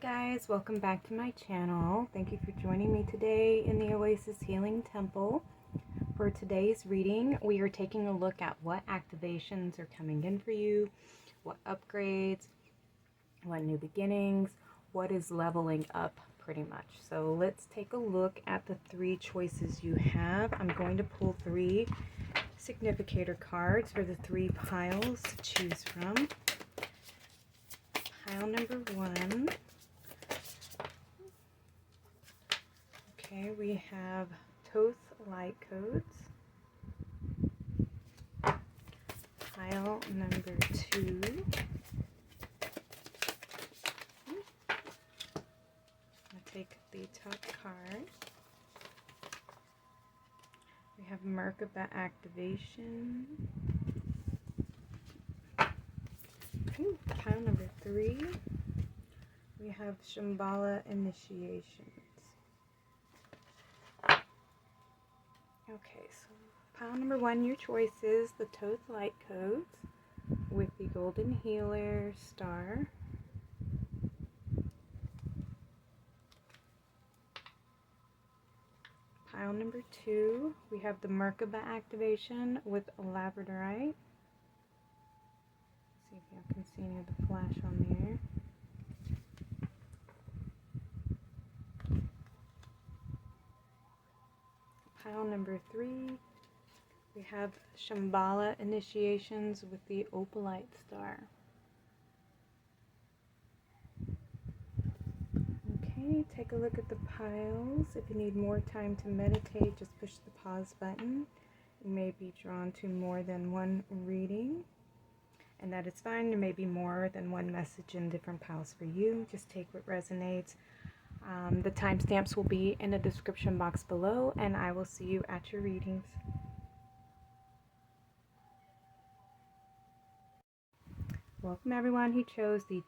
guys, welcome back to my channel. Thank you for joining me today in the Oasis Healing Temple. For today's reading, we are taking a look at what activations are coming in for you, what upgrades, what new beginnings, what is leveling up pretty much. So let's take a look at the three choices you have. I'm going to pull three significator cards for the three piles to choose from. Pile number one. Okay, we have Light Codes. Pile number two. I'll take the top card. We have Merkaba Activation. Okay, pile number three. We have Shambhala Initiations. Okay, so pile number one, your choices, the Light Codes with the Golden Healer Star. Pile number two, we have the Merkaba Activation with Labradorite. See if you can see any of the flash on there. Pile number three, we have Shambhala Initiations with the Opalite Star. Okay, take a look at the piles. If you need more time to meditate, just push the pause button. You may be drawn to more than one reading, and that is fine. There may be more than one message in different piles for you. Just take what resonates. The timestamps will be in the description box below, and I will see you at your readings. Welcome everyone who chose the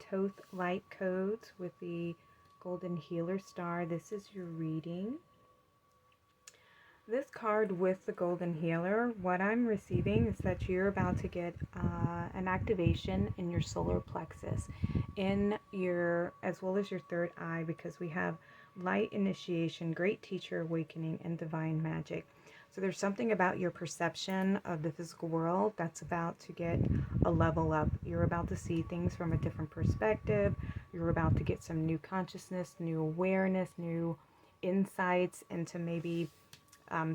Light Codes with the Golden Healer Star. This is your reading. This card with the Golden Healer, what I'm receiving is that you're about to get an activation in your solar plexus, as well as your third eye, because we have light initiation, great teacher awakening, and divine magic. So there's something about your perception of the physical world that's about to get a level up. You're about to see things from a different perspective. You're about to get some new consciousness, new awareness, new insights into maybe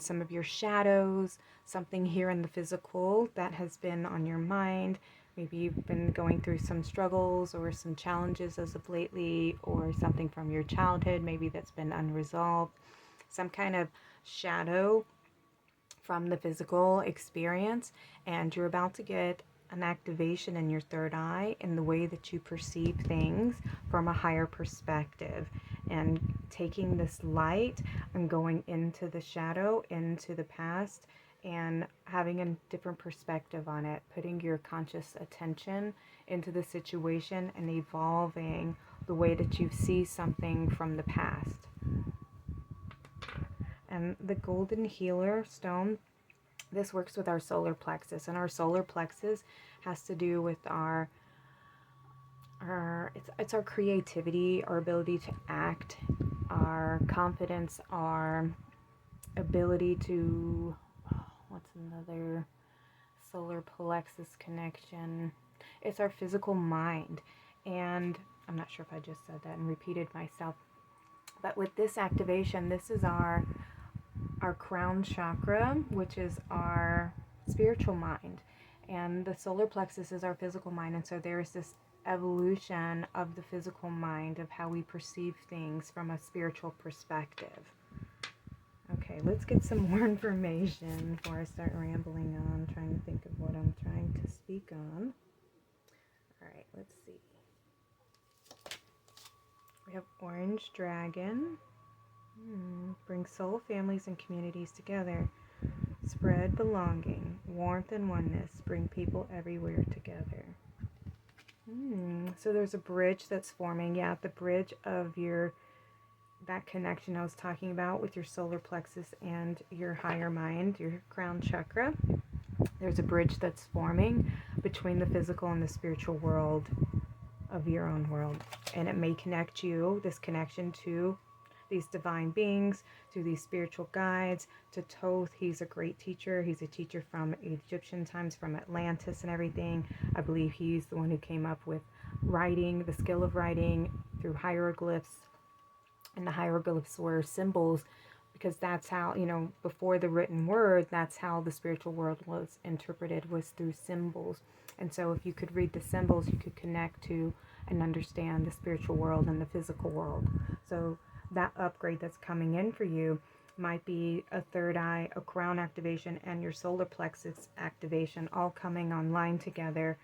some of your shadows, something here in the physical that has been on your mind. Maybe you've been going through some struggles or some challenges as of lately, or something from your childhood maybe that's been unresolved. Some kind of shadow from the physical experience, and you're about to get an activation in your third eye in the way that you perceive things from a higher perspective, and taking this light and going into the shadow, into the past, and having a different perspective on it, putting your conscious attention into the situation and evolving the way that you see something from the past. And the Golden Healer Stone, this works with our solar plexus, and our solar plexus has to do with it's our creativity, our ability to act, our confidence, our ability to, what's another solar plexus connection? It's our physical mind. And I'm not sure if I just said that and repeated myself, but with this activation, this is our crown chakra, which is our spiritual mind, and the solar plexus is our physical mind. And so there's this evolution of the physical mind, of how we perceive things from a spiritual perspective. Okay, let's get some more information before I start rambling on, trying to think of what I'm trying to speak on. All right, let's see. We have Orange Dragon. Bring soul families and communities together. Spread belonging, warmth and oneness. Bring people everywhere together. So there's a bridge that's forming. Yeah, the bridge of that connection I was talking about with your solar plexus and your higher mind, your crown chakra. There's a bridge that's forming between the physical and the spiritual world. of your own world. And it may connect you, this connection to these divine beings, to these spiritual guides, to Thoth. He's a great teacher. He's a teacher from Egyptian times, from Atlantis and everything. I believe he's the one who came up with writing, the skill of writing through hieroglyphs. And the hieroglyphs were symbols, because that's how, you know, before the written word, that's how the spiritual world was interpreted, was through symbols. And so if you could read the symbols, you could connect to and understand the spiritual world and the physical world. So that upgrade that's coming in for you might be a third eye, a crown activation, and your solar plexus activation, all coming online together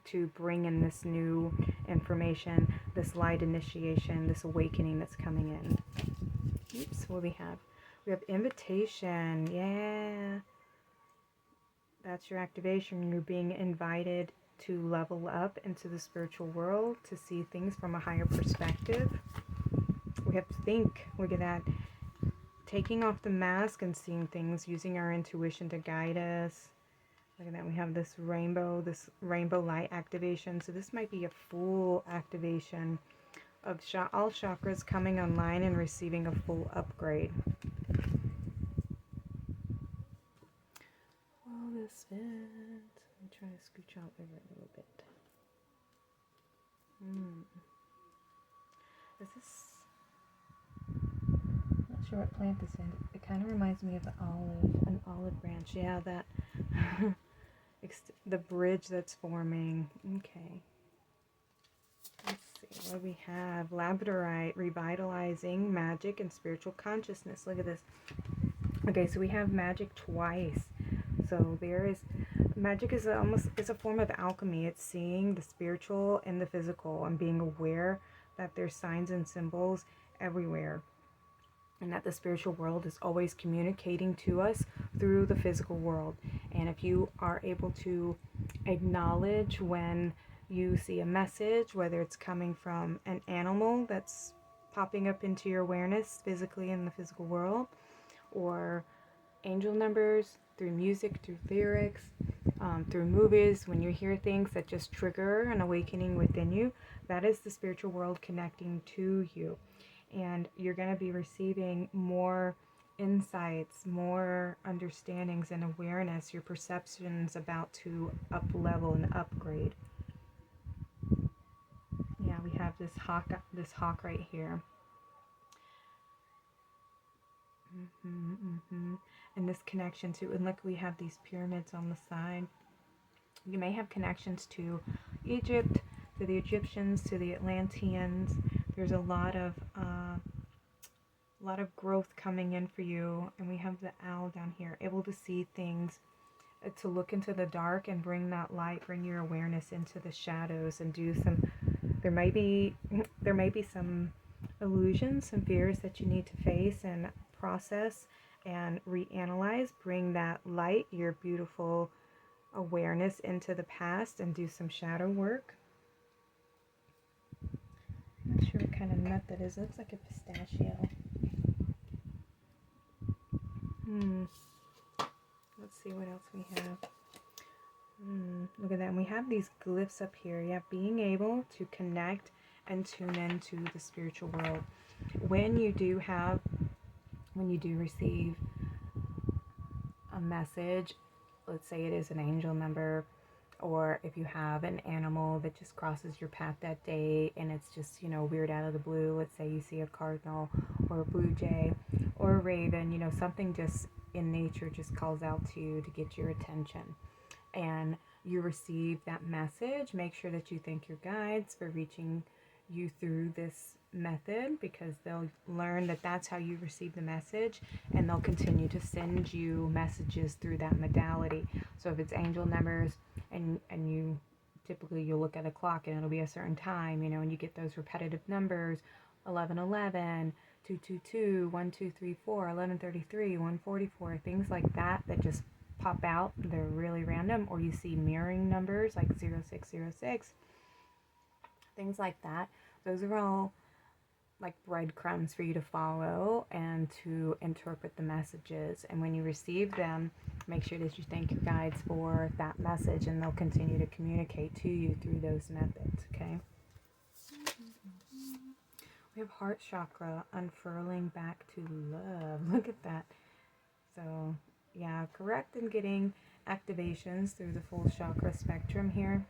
to bring in this new information, this light initiation, this awakening that's coming in. Oops, what do we have? We have invitation. Yeah. That's your activation. You're being invited to level up into the spiritual world, to see things from a higher perspective. We have to think. Look at that. Taking off the mask and seeing things, using our intuition to guide us. Look at that. We have this rainbow light activation. So this might be a full activation of all chakras coming online and receiving a full upgrade. All this fit. Let me try to scooch out over a little bit. Is this? I'm not sure what plant this is. It kind of reminds me of an olive branch. Yeah, that. The bridge that's forming. Okay. Let's see what we have. Labradorite, revitalizing magic and spiritual consciousness. Look at this. Okay, so we have magic twice. So magic is it's a form of alchemy. It's seeing the spiritual and the physical and being aware that there's signs and symbols everywhere, and that the spiritual world is always communicating to us through the physical world. And if you are able to acknowledge when you see a message, whether it's coming from an animal that's popping up into your awareness physically in the physical world, or angel numbers, through music, through lyrics, through movies, when you hear things that just trigger an awakening within you, that is the spiritual world connecting to you. And you're going to be receiving more insights, more understandings and awareness. Your perception's about to up level and upgrade. Yeah, we have this hawk right here. And this connection to, and look, we have these pyramids on the side. You may have connections to Egypt, to the Egyptians, to the Atlanteans. There's a lot of growth coming in for you. And we have the owl down here, able to see things, to look into the dark and bring that light, bring your awareness into the shadows, and do some, there may be some illusions, some fears that you need to face and process and reanalyze. Bring that light, your beautiful awareness, into the past and do some shadow work. I'm not sure what kind of nut that is. It looks like a pistachio. Let's see what else we have. Look at that. And we have these glyphs up here. Yeah, being able to connect and tune into the spiritual world. When you do receive a message, let's say it is an angel number, or if you have an animal that just crosses your path that day and it's just, weird out of the blue. Let's say you see a cardinal or a blue jay or a raven, something just in nature just calls out to you to get your attention, and you receive that message. Make sure that you thank your guides for reaching you through this method, because they'll learn that that's how you receive the message, and they'll continue to send you messages through that modality. So if it's angel numbers, and you typically, you'll look at a clock and it'll be a certain time, and you get those repetitive numbers, 1111, 222, 1234, 1133, 144, things like that just pop out. They're really random. Or you see mirroring numbers like 0606, things like that. Those are all like breadcrumbs for you to follow and to interpret the messages. And when you receive them, make sure that you thank your guides for that message, and they'll continue to communicate to you through those methods. Okay. We have heart chakra unfurling back to love. Look at that. So yeah, correct in getting activations through the full chakra spectrum here,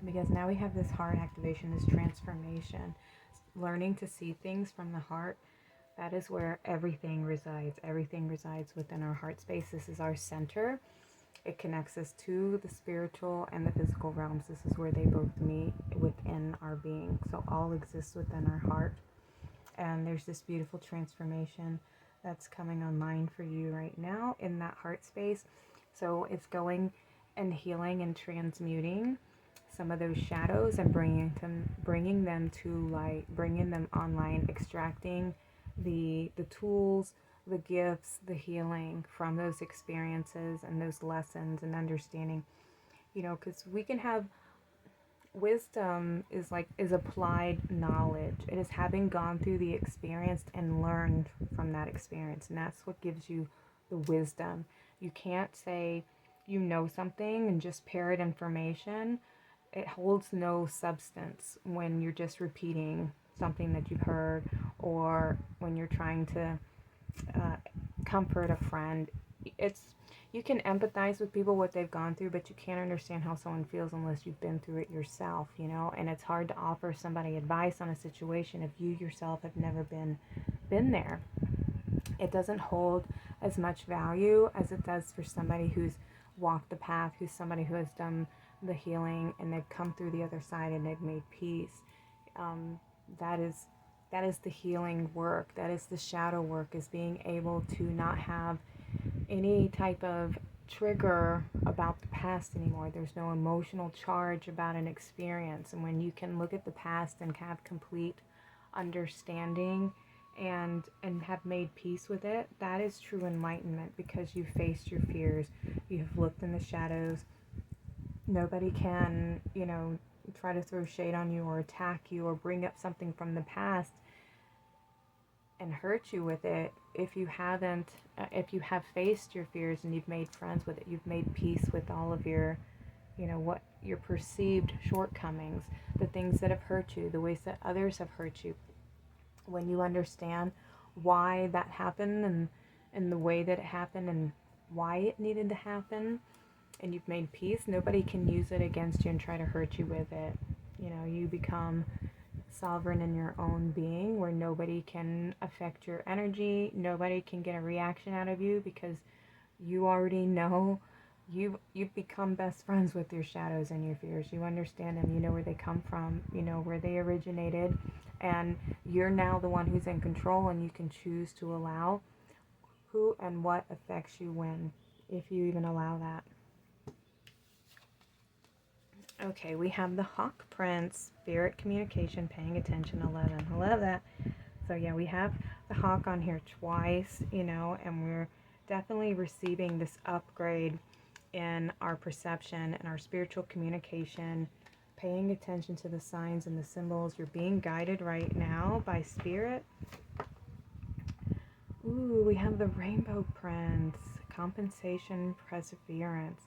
because now we have this heart activation, this transformation, learning to see things from the heart. That is where everything resides. Everything resides within our heart space. This is our center. It connects us to the spiritual and the physical realms. This is where they both meet within our being. So all exists within our heart. And there's this beautiful transformation that's coming online for you right now in that heart space. So it's going and healing and transmuting some of those shadows and bringing them to light, bringing them online, extracting the tools, the gifts, the healing from those experiences and those lessons and understanding, you know, because we can have wisdom is applied knowledge. It is having gone through the experience and learned from that experience, and that's what gives you the wisdom. You can't say you know something and just parrot information. It holds no substance when you're just repeating something that you've heard, or when you're trying to comfort a friend. You can empathize with people, what they've gone through, but you can't understand how someone feels unless you've been through it yourself, you know. And it's hard to offer somebody advice on a situation if you yourself have never been there. It doesn't hold as much value as it does for somebody who's walked the path, who's somebody who has done the healing and they've come through the other side and they've made peace. That is the healing work. That is the shadow work, is being able to not have any type of trigger about the past anymore. There's no emotional charge about an experience. And when you can look at the past and have complete understanding and have made peace with it, that is true enlightenment, because you've faced your fears, you've looked in the shadows. Nobody can, you know, try to throw shade on you or attack you or bring up something from the past and hurt you with it if you have faced your fears and you've made friends with it. You've made peace with all of your, you know, what your perceived shortcomings, the things that have hurt you, the ways that others have hurt you. When you understand why that happened and the way that it happened and why it needed to happen, and you've made peace, nobody can use it against you and try to hurt you with it. You know, you become sovereign in your own being, where nobody can affect your energy, nobody can get a reaction out of you, because you already know you've become best friends with your shadows and your fears. You understand them, you know where they come from, you know where they originated, and you're now the one who's in control, and you can choose to allow who and what affects you when, if you even allow that. Okay, we have the Hawk Prince, Spirit Communication, Paying Attention, 11. I love that. So yeah, we have the Hawk on here twice, you know, and we're definitely receiving this upgrade in our perception and our spiritual communication, paying attention to the signs and the symbols. You're being guided right now by Spirit. Ooh, we have the Rainbow Prince, Compensation, Perseverance.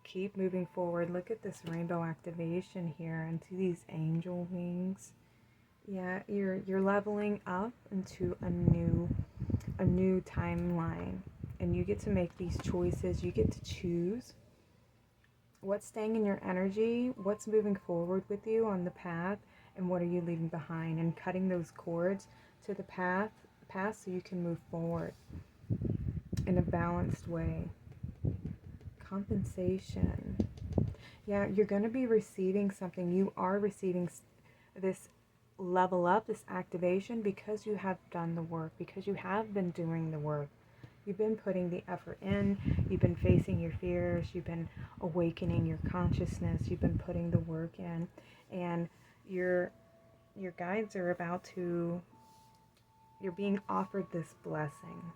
Keep moving forward. Look at this rainbow activation here into these angel wings. Yeah, you're leveling up into a new timeline, and you get to make these choices. You get to choose what's staying in your energy, what's moving forward with you on the path, and what are you leaving behind, and cutting those cords to the path so you can move forward in a balanced way. Compensation. Yeah, you're going to be receiving something. You are receiving this level up, this activation, because you have done the work, because you have been doing the work. You've been putting the effort in, you've been facing your fears, you've been awakening your consciousness, you've been putting the work in, and your guides are you're being offered this blessing,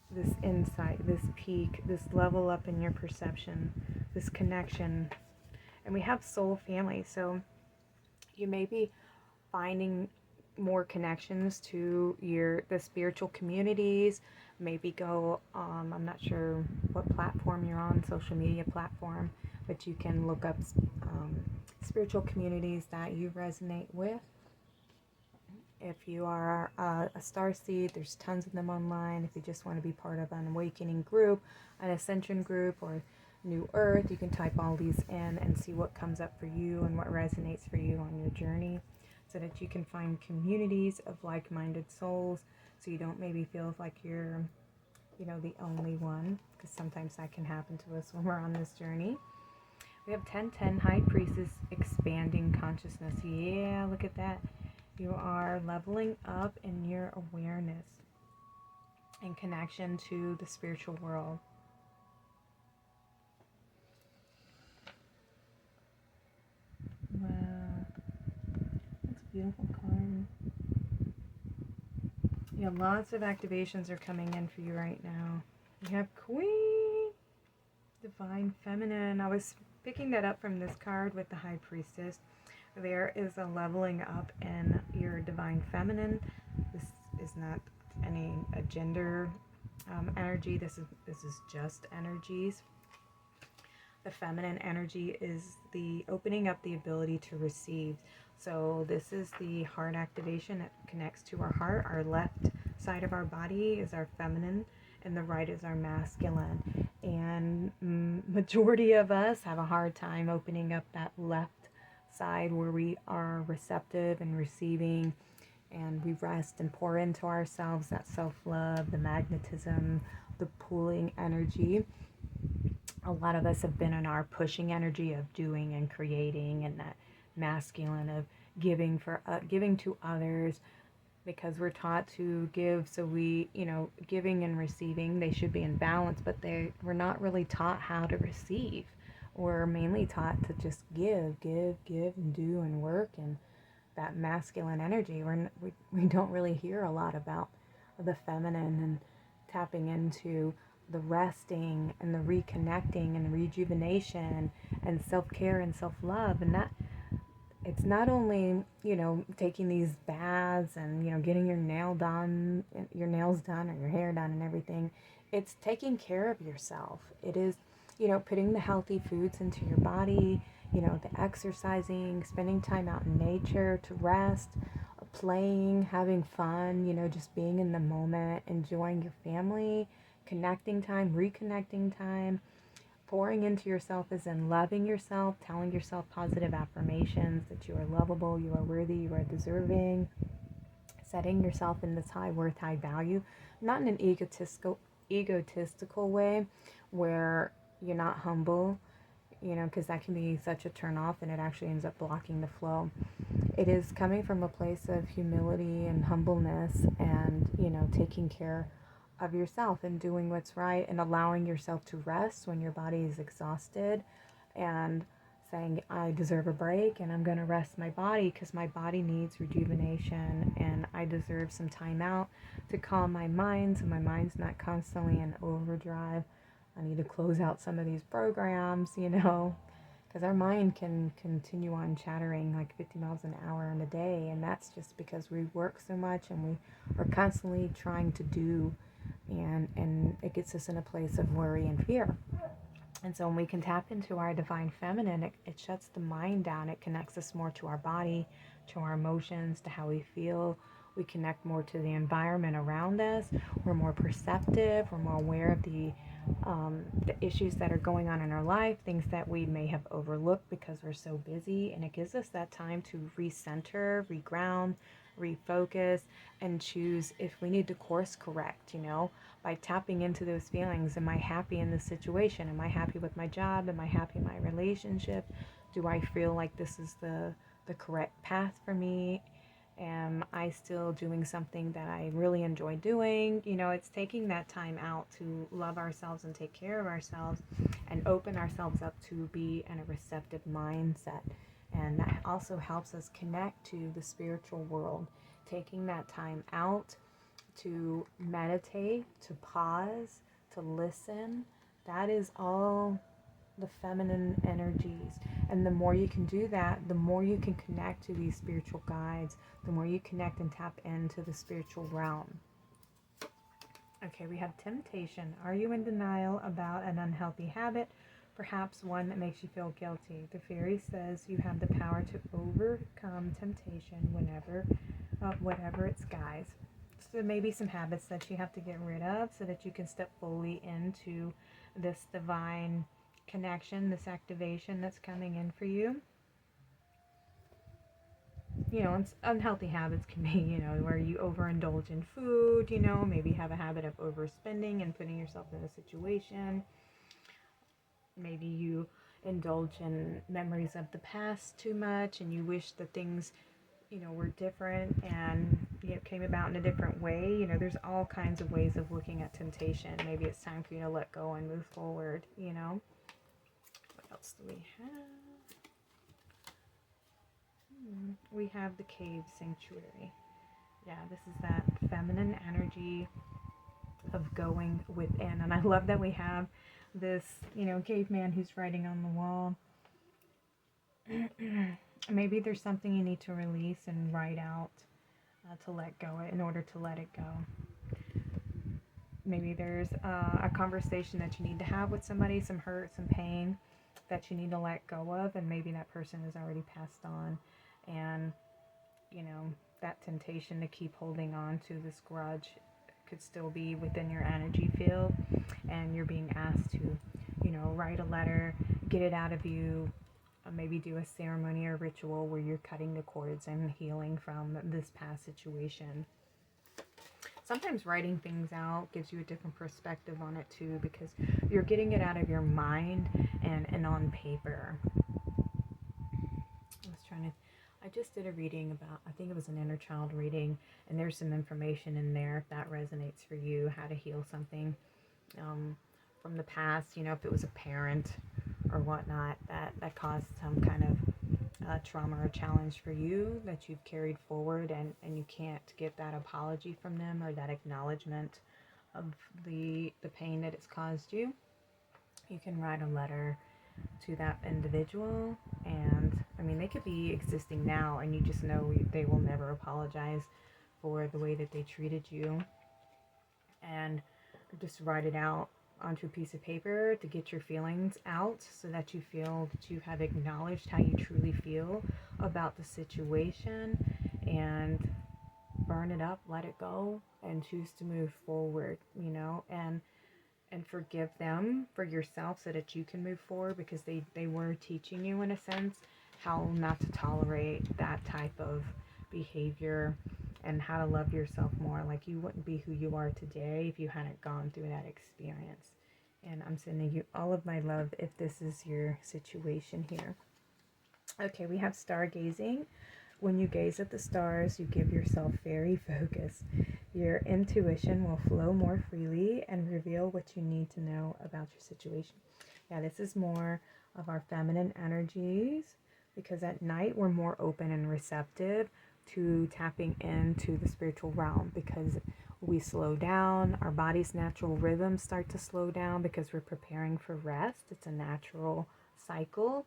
this insight, this peak, this level up in your perception, this connection. And we have soul family, so you may be finding more connections to the spiritual communities. Maybe go, I'm not sure what platform you're on, social media platform, but you can look up spiritual communities that you resonate with. If you are a Starseed, there's tons of them online. If you just want to be part of an awakening group, an Ascension group, or New Earth, you can type all these in and see what comes up for you and what resonates for you on your journey, so that you can find communities of like-minded souls, so you don't maybe feel like you're, the only one, because sometimes that can happen to us when we're on this journey. We have 1010 High Priestess, expanding consciousness. Yeah, look at that. You are leveling up in your awareness and connection to the spiritual world. Wow. That's a beautiful card. Yeah, lots of activations are coming in for you right now. You have Queen, Divine Feminine. I was picking that up from this card with the High Priestess. There is a leveling up in your Divine Feminine. This is not a gender energy. This is just energies. The feminine energy is the opening up the ability to receive. So this is the heart activation that connects to our heart. Our left side of our body is our feminine, and the right is our masculine. And majority of us have a hard time opening up that left side where we are receptive and receiving, and we rest and pour into ourselves, that self-love, the magnetism, the pulling energy. A lot of us have been in our pushing energy of doing and creating, and that masculine of giving to others, because we're taught to give. So we, giving and receiving, they should be in balance, but we're not really taught how to receive. We're mainly taught to just give, and do and work, and that masculine energy. We don't really hear a lot about the feminine and tapping into the resting and the reconnecting and the rejuvenation and self-care and self-love. And that it's not only, taking these baths and, getting your nails done or your hair done and everything. It's taking care of yourself. It is, putting the healthy foods into your body, the exercising, spending time out in nature to rest, playing, having fun, just being in the moment, enjoying your family, connecting time, reconnecting time. Pouring into yourself is in loving yourself, telling yourself positive affirmations that you are lovable, you are worthy, you are deserving, setting yourself in this high worth, high value, not in an egotistical way where you're not humble, because that can be such a turn off and it actually ends up blocking the flow. It is coming from a place of humility and humbleness and, taking care of yourself and doing what's right and allowing yourself to rest when your body is exhausted, and saying, I deserve a break and I'm going to rest my body because my body needs rejuvenation, and I deserve some time out to calm my mind so my mind's not constantly in overdrive. I need to close out some of these programs, because our mind can continue on chattering like 50 miles an hour in a day, and that's just because we work so much and we are constantly trying to do, and it gets us in a place of worry and fear. And so when we can tap into our divine feminine, it shuts the mind down. It connects us more to our body, to our emotions, to how we feel. We connect more to the environment around us. We're more perceptive. We're more aware of the issues that are going on in our life, things that we may have overlooked because we're so busy. And it gives us that time to recenter, reground, refocus, and choose if we need to course correct, by tapping into those feelings. Am I happy in this situation? Am I happy with my job? Am I happy in my relationship? Do I feel like this is the correct path for me? Am I still doing something that I really enjoy doing? It's taking that time out to love ourselves and take care of ourselves and open ourselves up to be in a receptive mindset. And that also helps us connect to the spiritual world. Taking that time out to meditate, to pause, to listen, that is all the feminine energies. And the more you can do that, the more you can connect to these spiritual guides, the more you connect and tap into the spiritual realm. Okay, we have temptation. Are you in denial about an unhealthy habit, perhaps one that makes you feel guilty. The fairy says you have the power to overcome temptation whenever, whatever its guise. So maybe some habits that you have to get rid of so that you can step fully into this divine connection, this activation that's coming in for you. You know, unhealthy habits can be, you know, where you overindulge in food, you know, maybe have a habit of overspending and putting yourself in a situation. Maybe you indulge in memories of the past too much and you wish that things, you know, were different and, you know, came about in a different way. You know, there's all kinds of ways of looking at temptation. Maybe it's time for you to let go and move forward, you know. What else do we have? We have the cave sanctuary. Yeah, this is that feminine energy of going within. And I love that we have this, you know, caveman who's writing on the wall. Maybe there's something you need to release and write out to let go in order to let it go. Maybe there's a conversation that you need to have with somebody, some hurt, some pain that you need to let go of, and maybe that person has already passed on, and you know, that temptation to keep holding on to this grudge could still be within your energy field, and you're being asked to, you know, write a letter, get it out of you, maybe do a ceremony or ritual where you're cutting the cords and healing from this past situation. Sometimes writing things out gives you a different perspective on it too, because you're getting it out of your mind and on paper. I just did a reading about, I think it was an inner child reading, and there's some information in there if that resonates for you, how to heal something from the past, you know, if it was a parent or whatnot that caused some kind of trauma or challenge for you that you've carried forward, and you can't get that apology from them or that acknowledgement of the pain that it's caused you. You can write a letter to that individual, and I mean, they could be existing now and you just know they will never apologize for the way that they treated you, and just write it out onto a piece of paper to get your feelings out so that you feel that you have acknowledged how you truly feel about the situation, and burn it up, let it go, and choose to move forward, you know, and forgive them for yourself so that you can move forward, because they were teaching you, in a sense, how not to tolerate that type of behavior and how to love yourself more. Like, you wouldn't be who you are today if you hadn't gone through that experience. And I'm sending you all of my love if this is your situation here. Okay, we have stargazing. When you gaze at the stars, you give yourself fairy focus. Your intuition will flow more freely and reveal what you need to know about your situation. Yeah, this is more of our feminine energies, because at night we're more open and receptive to tapping into the spiritual realm, because we slow down, our body's natural rhythms start to slow down because we're preparing for rest. It's a natural cycle,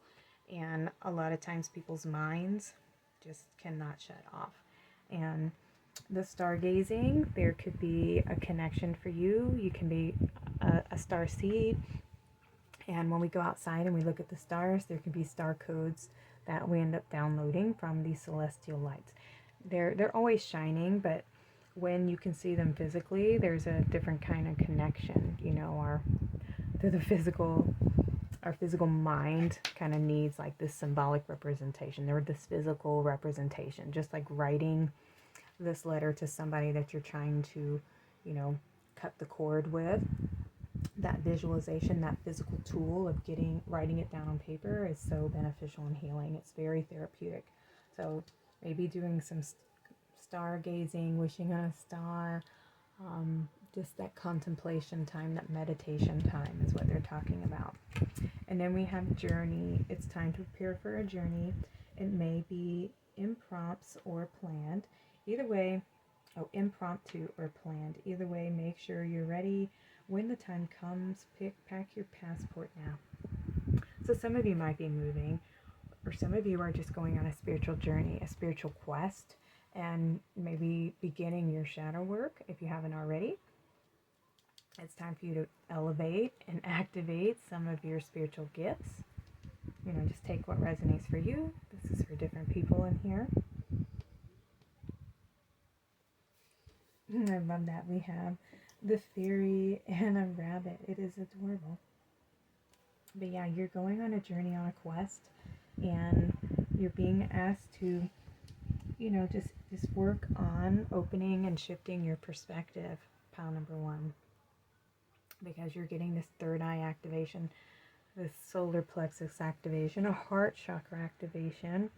and a lot of times people's minds just cannot shut off. And the stargazing, there could be a connection for you. You can be a starseed, and when we go outside and we look at the stars, there can be star codes that we end up downloading from these celestial lights. They're always shining, but when you can see them physically, there's a different kind of connection. You know, our physical mind kind of needs like this symbolic representation. They're this physical representation, just like writing this letter to somebody that you're trying to, you know, cut the cord with. That visualization, that physical tool of writing it down on paper is so beneficial in healing. It's very therapeutic. So maybe doing some stargazing, wishing on a star, just that contemplation time, that meditation time is what they're talking about. And then we have journey. It's time to prepare for a journey. It may be impromptu or planned. Either way, impromptu or planned. Either way, make sure you're ready. When the time comes, pack your passport now. So some of you might be moving, or some of you are just going on a spiritual journey, a spiritual quest, and maybe beginning your shadow work if you haven't already. It's time for you to elevate and activate some of your spiritual gifts. Just take what resonates for you. This is for different people in here. I love that we have the fairy and a rabbit. It is adorable. But yeah, you're going on a journey, on a quest, and you're being asked to, just work on opening and shifting your perspective, pile number 1. Because you're getting this third eye activation, this solar plexus activation, a heart chakra activation,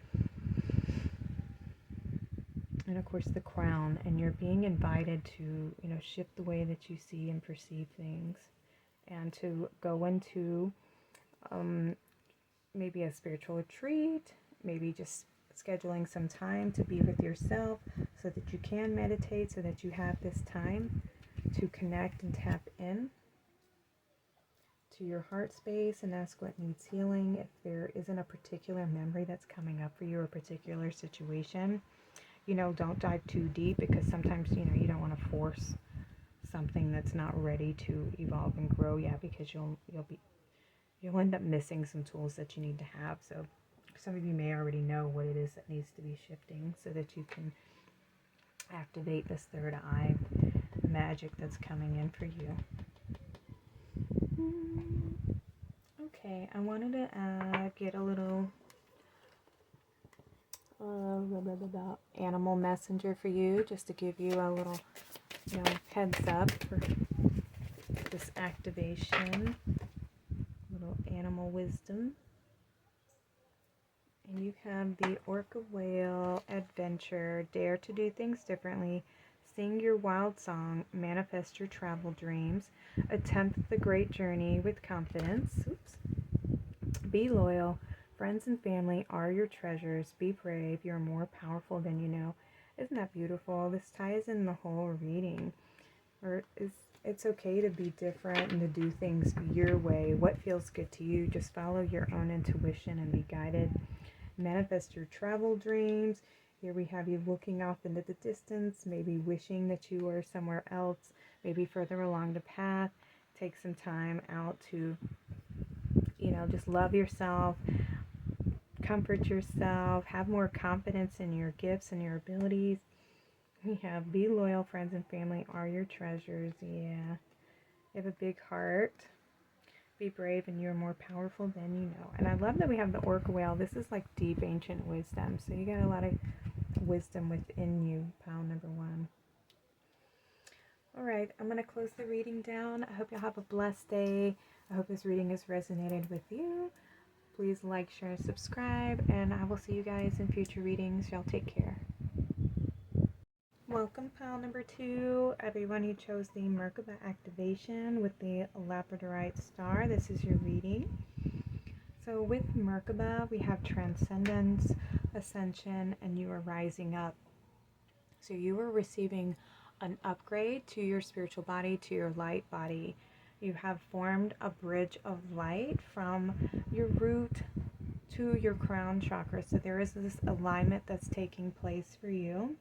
and of course the crown. And you're being invited to, shift the way that you see and perceive things, and to go into maybe a spiritual retreat, maybe just scheduling some time to be with yourself so that you can meditate, so that you have this time to connect and tap in to your heart space and ask what needs healing. If there isn't a particular memory that's coming up for you, or a particular situation, don't dive too deep, because sometimes, you don't want to force something that's not ready to evolve and grow yet, because you'll end up missing some tools that you need to have. So some of you may already know what it is that needs to be shifting, so that you can activate this third eye magic that's coming in for you. Okay, I wanted to get a little animal messenger for you, just to give you a little heads up for this activation. Little animal wisdom. And you have the orca whale adventure. Dare to do things differently. Sing your wild song. Manifest your travel dreams. Attempt the great journey with confidence. Oops. Be loyal. Friends and family are your treasures. Be brave. You're more powerful than you know. Isn't that beautiful? This ties in the whole reading. It's okay to be different and to do things your way. What feels good to you? Just follow your own intuition and be guided. Manifest your travel dreams. Here we have you looking off into the distance, maybe wishing that you were somewhere else, maybe further along the path. Take some time out to, just love yourself, comfort yourself, have more confidence in your gifts and your abilities. We have be loyal, friends and family are your treasures. Yeah. You have a big heart. Be brave, and you're more powerful than you know. And I love that we have the orca whale. This is like deep ancient wisdom. So you got a lot of wisdom within you, pile number 1. All right, I'm going to close the reading down. I hope you'll have a blessed day. I hope this reading has resonated with you. Please like, share, and subscribe. And I will see you guys in future readings. Y'all take care. Welcome, pile number 2. Everyone who chose the Merkaba activation with the Labradorite star, this is your reading. So with Merkaba, we have transcendence, ascension, and you are rising up. So you are receiving an upgrade to your spiritual body, to your light body. You have formed a bridge of light from your root to your crown chakra. So there is this alignment that's taking place for you.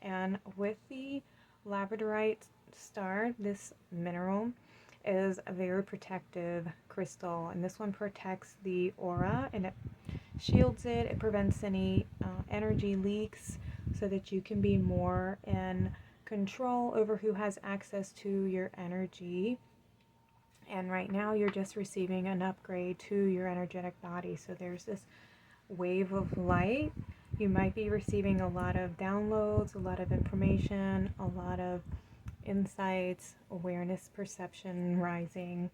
And with the Labradorite star, this mineral is a very protective crystal, and this one protects the aura, and it shields it. It prevents any energy leaks, so that you can be more in control over who has access to your energy. And right now you're just receiving an upgrade to your energetic body. So there's this wave of light. You might be receiving a lot of downloads, a lot of information, a lot of insights, awareness, perception rising.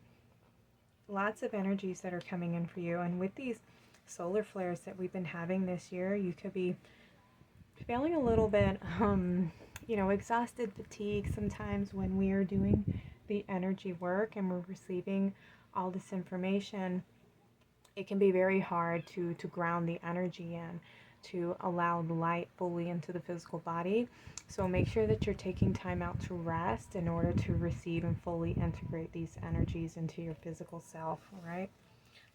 Lots of energies that are coming in for you. And with these solar flares that we've been having this year, you could be feeling a little bit, exhausted, fatigued sometimes when we are doing the energy work and we're receiving all this information. It can be very hard to ground the energy in, to allow the light fully into the physical body. So make sure that you're taking time out to rest in order to receive and fully integrate these energies into your physical self. All right,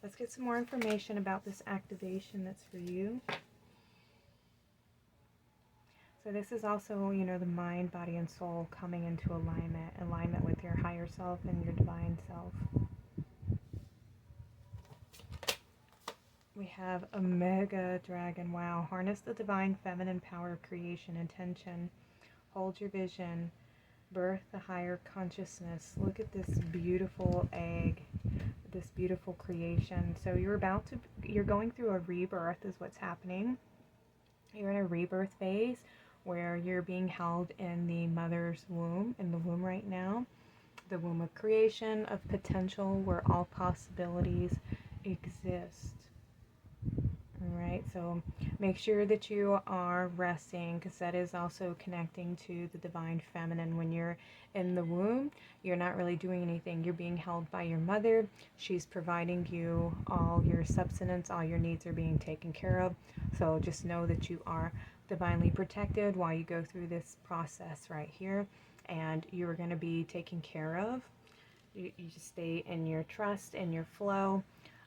let's get some more information about this activation that's for you. So this is also, you know, the mind, body, and soul coming into alignment with your higher self and your divine self. We have Omega Dragon. Wow. Harness the divine feminine power of creation, intention. Hold your vision. Birth the higher consciousness. Look at this beautiful egg, this beautiful creation. So you're going through a rebirth is what's happening. You're in a rebirth phase where you're being held in the mother's womb, in the womb right now. The womb of creation, of potential, where all possibilities exist. Alright, so make sure that you are resting, because that is also connecting to the divine feminine. When you're in the womb, you're not really doing anything. You're being held by your mother. She's providing you all your substance. All your needs are being taken care of. So just know that you are divinely protected while you go through this process right here. And you're going to be taken care of. You just stay in your trust and your flow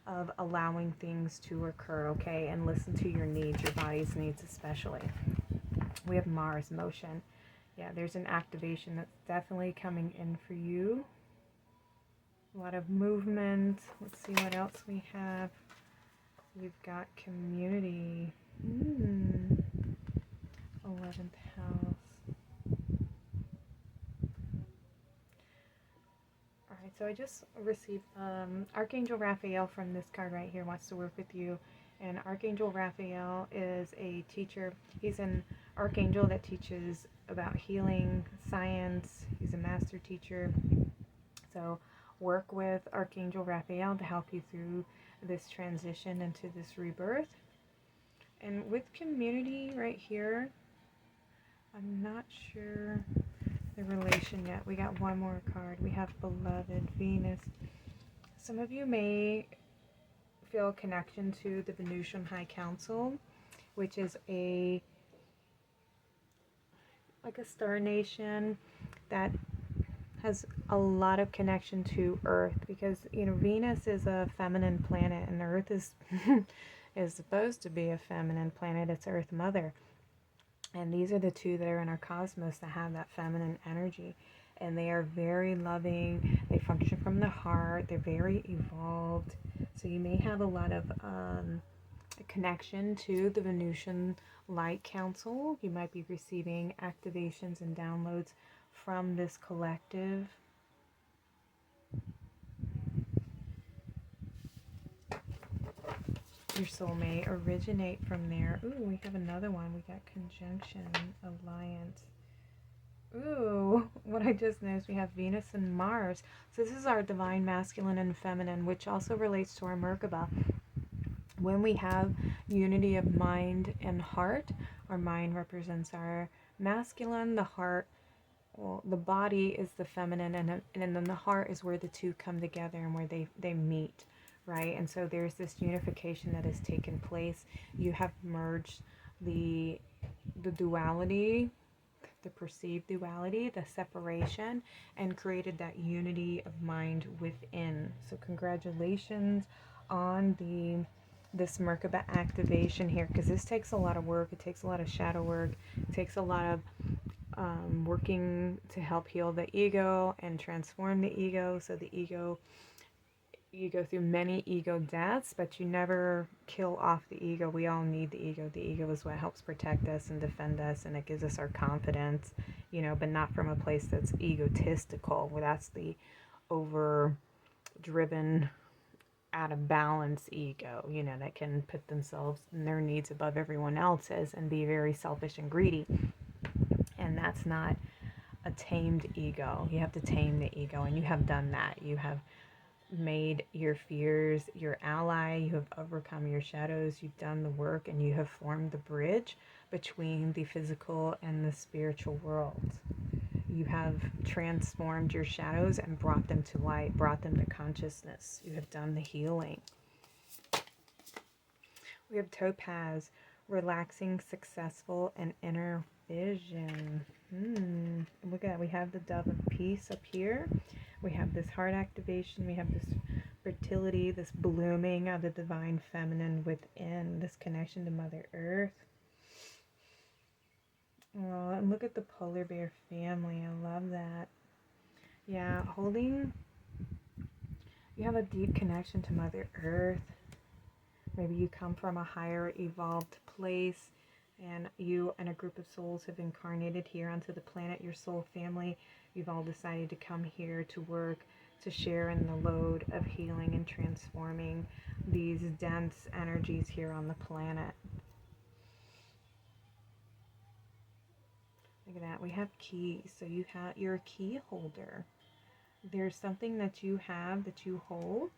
of allowing things to occur, okay? And listen to your needs, your body's needs especially. We have Mars motion. Yeah, there's an activation that's definitely coming in for you. A lot of movement. Let's see what else we have. We've got community. 11th house. Alright, so I just received Archangel Raphael from this card right here wants to work with you. And Archangel Raphael is a teacher. He's an archangel that teaches about healing, science. He's a master teacher. So work with Archangel Raphael to help you through this transition into this rebirth. And with community right here, I'm not sure the relation yet. We got one more card. We have beloved Venus. Some of you may feel a connection to the Venusian High Council, which is like a star nation that has a lot of connection to Earth, because you know Venus is a feminine planet and Earth is is supposed to be a feminine planet. It's Earth Mother. And these are the two that are in our cosmos that have that feminine energy. And they are very loving. They function from the heart. They're very evolved. So you may have a lot of connection to the Venusian Light Council. You might be receiving activations and downloads from this collective. Your soul may originate from there. Ooh, we have another one. We got conjunction, alliance. Ooh, what I just noticed, we have Venus and Mars. So this is our divine masculine and feminine, which also relates to our Merkaba. When we have unity of mind and heart, our mind represents our masculine, the heart, well, the body is the feminine, and then the heart is where the two come together and where they meet. Right? And so there's this unification that has taken place. You have merged the duality, the perceived duality, the separation, and created that unity of mind within. So congratulations on this Merkaba activation here, because this takes a lot of work. It takes a lot of shadow work. It takes a lot of working to help heal the ego and transform the ego. So the ego, you go through many ego deaths, but you never kill off the ego. We all need the ego. The ego is what helps protect us and defend us, and it gives us our confidence, you know, but not from a place that's egotistical, where that's the over-driven, out of balance ego, you know, that can put themselves and their needs above everyone else's and be very selfish and greedy. And that's not a tamed ego. You have to tame the ego, and you have done that. You have made your fears your ally. You have overcome your shadows. You've done the work, and you have formed the bridge between the physical and the spiritual worlds. You have transformed your shadows and brought them to light, brought them to consciousness. You have done the healing. We have Topaz, relaxing, successful, and inner vision. Look at that. We have the Dove of Peace up here. We have this heart activation. We have this fertility, this blooming of the divine feminine within, this connection to Mother Earth. Oh, and look at the polar bear family. I love that. Yeah, you have a deep connection to Mother Earth. Maybe you come from a higher evolved place, and you and a group of souls have incarnated here onto the planet, your soul family. You've all decided to come here to work, to share in the load of healing and transforming these dense energies here on the planet. Look at that. We have keys. So you're a key holder. There's something that you have that you hold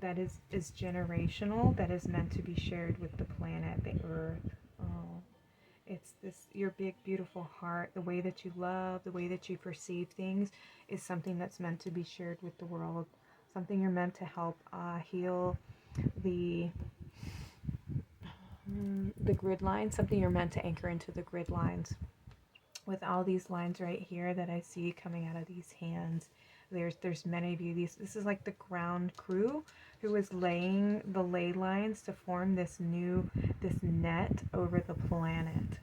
that is generational, that is meant to be shared with the planet, the earth. Oh, it's this, your big beautiful heart, the way that you love, the way that you perceive things is something that's meant to be shared with the world, something you're meant to help heal the grid lines, something you're meant to anchor into the grid lines. With all these lines right here that I see coming out of these hands, there's many of you. This is like the ground crew who is laying the ley lines to form this net over the planet.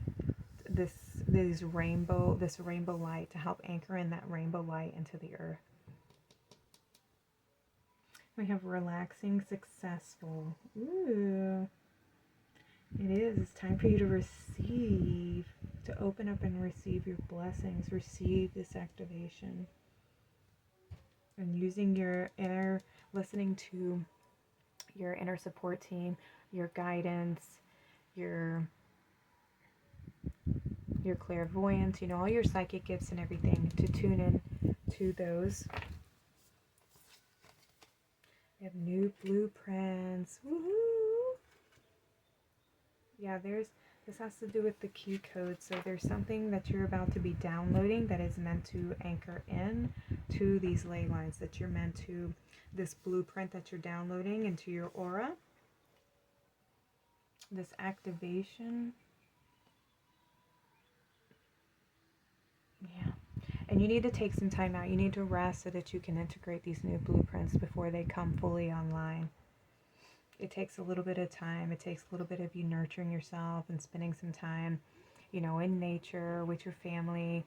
This rainbow light to help anchor in that rainbow light into the earth. We have relaxing, successful. Ooh. It is. It's time for you to receive, to open up and receive your blessings. Receive this activation. And using your inner, listening to your inner support team, your guidance, your clairvoyance, all your psychic gifts and everything, to tune in to those. We have new blueprints. Woohoo! Yeah, this has to do with the key code. So there's something that you're about to be downloading that is meant to anchor in to these ley lines, that you're meant to, this blueprint that you're downloading into your aura, this activation. Yeah. And you need to take some time out. You need to rest so that you can integrate these new blueprints before they come fully online. It takes a little bit of time. It takes a little bit of you nurturing yourself and spending some time, in nature, with your family,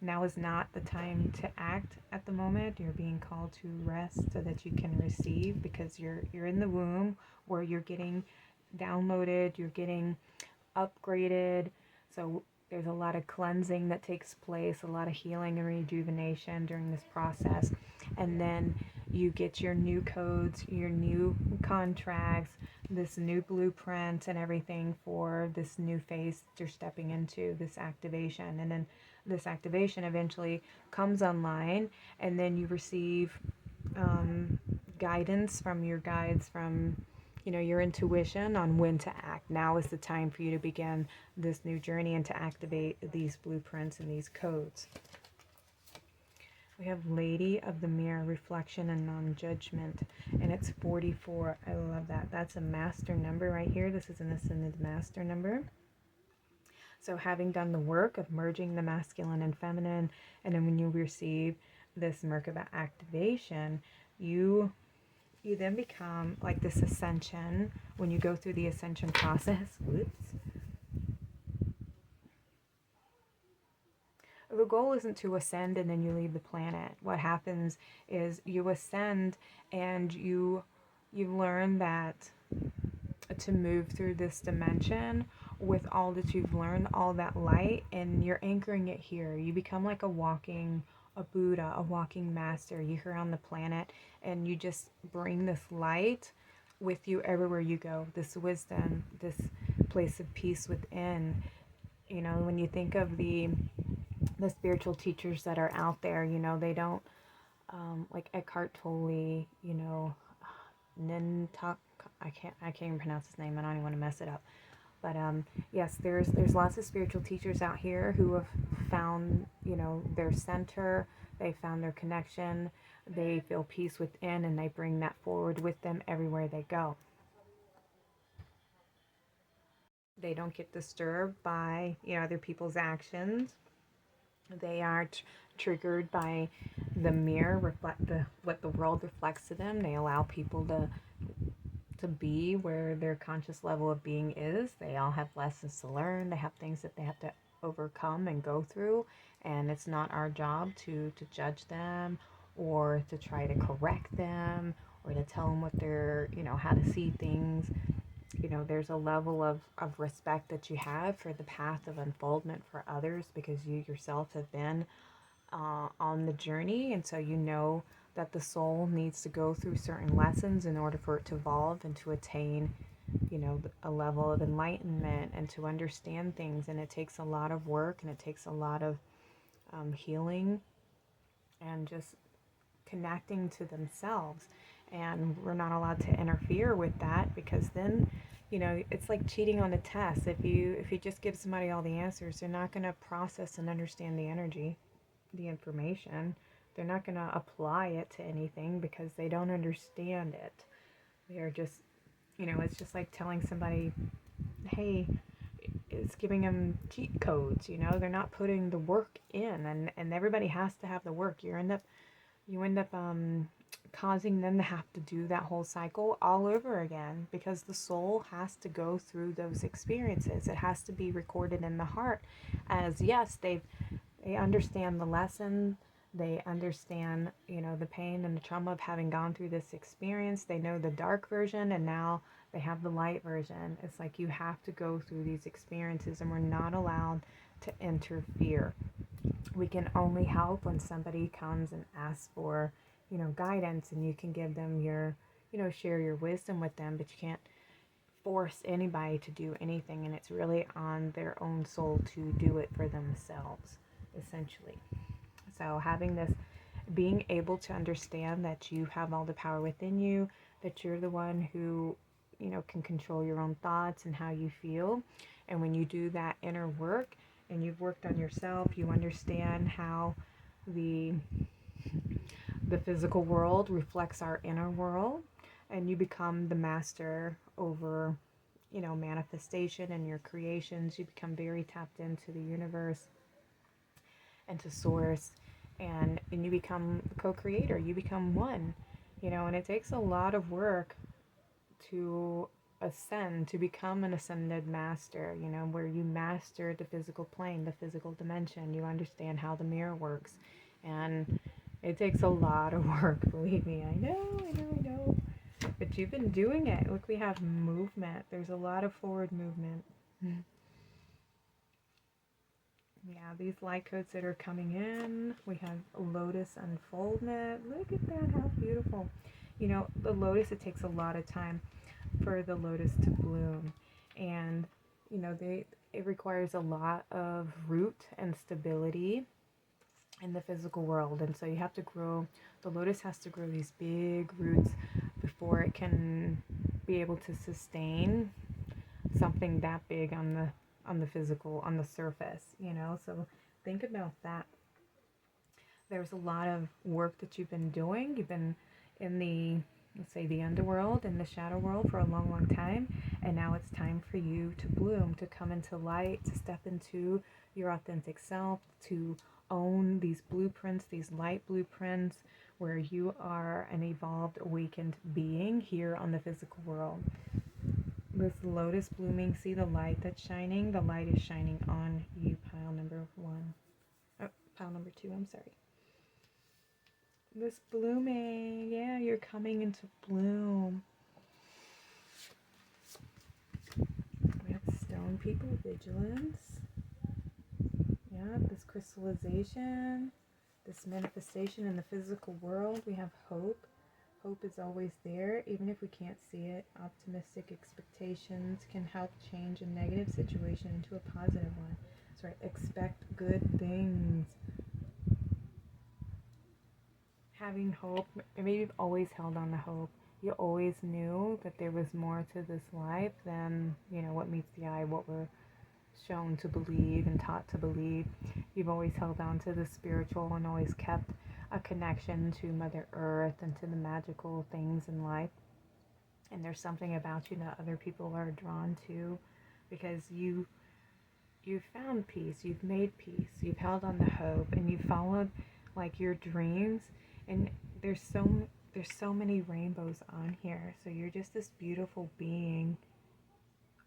now is not the time to act at the moment. You're being called to rest so that you can receive, because you're in the womb where you're getting downloaded, you're getting upgraded. So there's a lot of cleansing that takes place, a lot of healing and rejuvenation during this process. And then you get your new codes, your new contracts, this new blueprint and everything for this new phase that you're stepping into, this activation. And then this activation eventually comes online, and then you receive guidance from your guides, from your intuition on when to act. Now is the time for you to begin this new journey and to activate these blueprints and these codes. We have Lady of the Mirror, Reflection and Non-Judgment, and it's 44. I love that. That's a master number right here. This is an Ascended Master number. So having done the work of merging the masculine and feminine, and then when you receive this Merkaba activation, you then become like this ascension. When you go through the ascension process, the goal isn't to ascend and then you leave the planet. What happens is you ascend and you learn that to move through this dimension with all that you've learned, all that light, and you're anchoring it here. You become like a Buddha, a walking master. You're here on the planet, and you just bring this light with you everywhere you go, this wisdom, this place of peace within. When you think of the spiritual teachers that are out there, they don't, like Eckhart Tolle, Nintak, I can't even pronounce his name. I don't even want to mess it up. But yes, there's lots of spiritual teachers out here who have found, their center. They found their connection. They feel peace within, and they bring that forward with them everywhere they go. They don't get disturbed by, other people's actions. They aren't triggered by the mirror, what the world reflects to them. They allow people to to be where their conscious level of being is. They all have lessons to learn. They have things that they have to overcome and go through. And it's not our job to judge them or to try to correct them or to tell them what they're, how to see things. There's a level of respect that you have for the path of unfoldment for others because you yourself have been on the journey. And so that the soul needs to go through certain lessons in order for it to evolve and to attain, a level of enlightenment and to understand things. And it takes a lot of work and it takes a lot of healing and just connecting to themselves. And we're not allowed to interfere with that because then, it's like cheating on a test. If you just give somebody all the answers, they're not going to process and understand the energy, the information. They're not going to apply it to anything because they don't understand it. They're just, it's just like telling somebody, hey, it's giving them cheat codes. They're not putting the work in, and everybody has to have the work. You end up causing them to have to do that whole cycle all over again because the soul has to go through those experiences. It has to be recorded in the heart as, yes, they understand the lesson. They understand, the pain and the trauma of having gone through this experience. They know the dark version and now they have the light version. It's like you have to go through these experiences and we're not allowed to interfere. We can only help when somebody comes and asks for, guidance, and you can give them your, share your wisdom with them, but you can't force anybody to do anything, and it's really on their own soul to do it for themselves, essentially. So having this, being able to understand that you have all the power within you, that you're the one who, can control your own thoughts and how you feel. And when you do that inner work and you've worked on yourself, you understand how the physical world reflects our inner world, and you become the master over, manifestation and your creations. You become very tapped into the universe and to source, and you become the co-creator. You become one, and it takes a lot of work to ascend, to become an ascended master, where you master the physical plane, the physical dimension. You understand how the mirror works, and it takes a lot of work, believe me. I know. But you've been doing it. Look, we have movement. There's a lot of forward movement. Yeah, these light codes that are coming in. We have lotus unfoldment. Look at that, how beautiful. The lotus, it takes a lot of time for the lotus to bloom. And, it requires a lot of root and stability in the physical world. And so you have to grow, the lotus has to grow these big roots before it can be able to sustain something that big on the physical, on the surface, so think about that. There's a lot of work that you've been doing. You've been in the, let's say, the underworld and the shadow world for a long, long time, and now it's time for you to bloom, to come into light, to step into your authentic self, to own these blueprints, these light blueprints, where you are an evolved, awakened being here on the physical world. This lotus blooming, see the light that's shining? The light is shining on you, pile number 1. Oh, pile number 2, I'm sorry. This blooming, yeah, you're coming into bloom. We have stone people, vigilance. Yeah, this crystallization, this manifestation in the physical world. We have hope. Hope is always there, even if we can't see it. Optimistic expectations can help change a negative situation into a positive one. That's right, expect good things. Having hope, maybe you've always held on to hope. You always knew that there was more to this life than, what meets the eye, what we're shown to believe and taught to believe. You've always held on to the spiritual and always kept a connection to Mother Earth and to the magical things in life. And there's something about you that other people are drawn to because you've found peace, you've made peace, you've held on to hope, and you've followed like your dreams. And there's there's so many rainbows on here. So you're just this beautiful being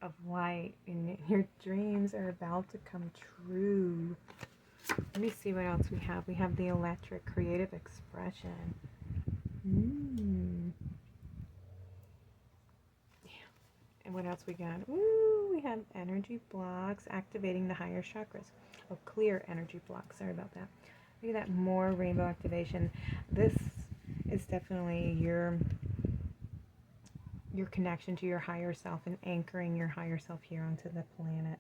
of light, and your dreams are about to come true. Let me see what else we have. We have the electric creative expression. Yeah. And what else we got? Ooh, we have energy blocks, activating the higher chakras. Oh, clear energy blocks. Sorry about that. Look at that, more rainbow activation. This is definitely your connection to your higher self and anchoring your higher self here onto the planet.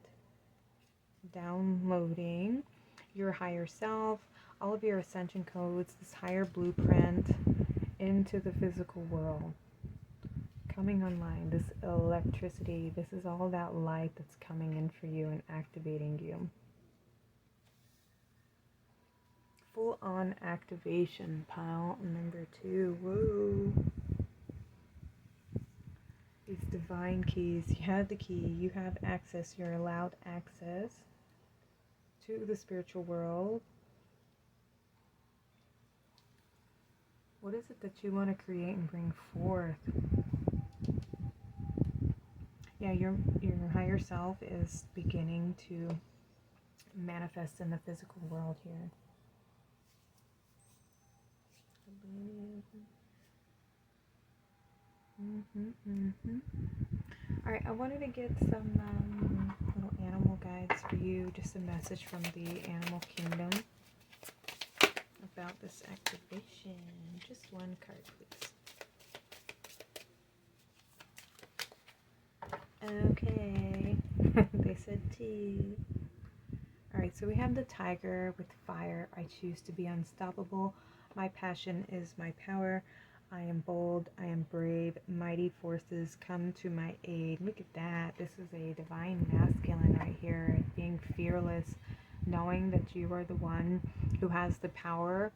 Downloading your higher self, all of your ascension codes, this higher blueprint into the physical world. Coming online, this electricity, this is all that light that's coming in for you and activating you. Full on activation, pile number 2. Whoa. These divine keys. You have the key, you have access, you're allowed access to the spiritual world. What is it that you want to create and bring forth? Yeah, your higher self is beginning to manifest in the physical world here. Alright, I wanted to get some little animal guides for you, just a message from the animal kingdom about this activation. Just one card, please. Okay, they said tea. Alright, so we have the tiger with fire. I choose to be unstoppable. My passion is my power. I am bold, I am brave, mighty forces come to my aid. Look at that. This is a divine masculine right here. Being fearless, knowing that you are the one who has the power.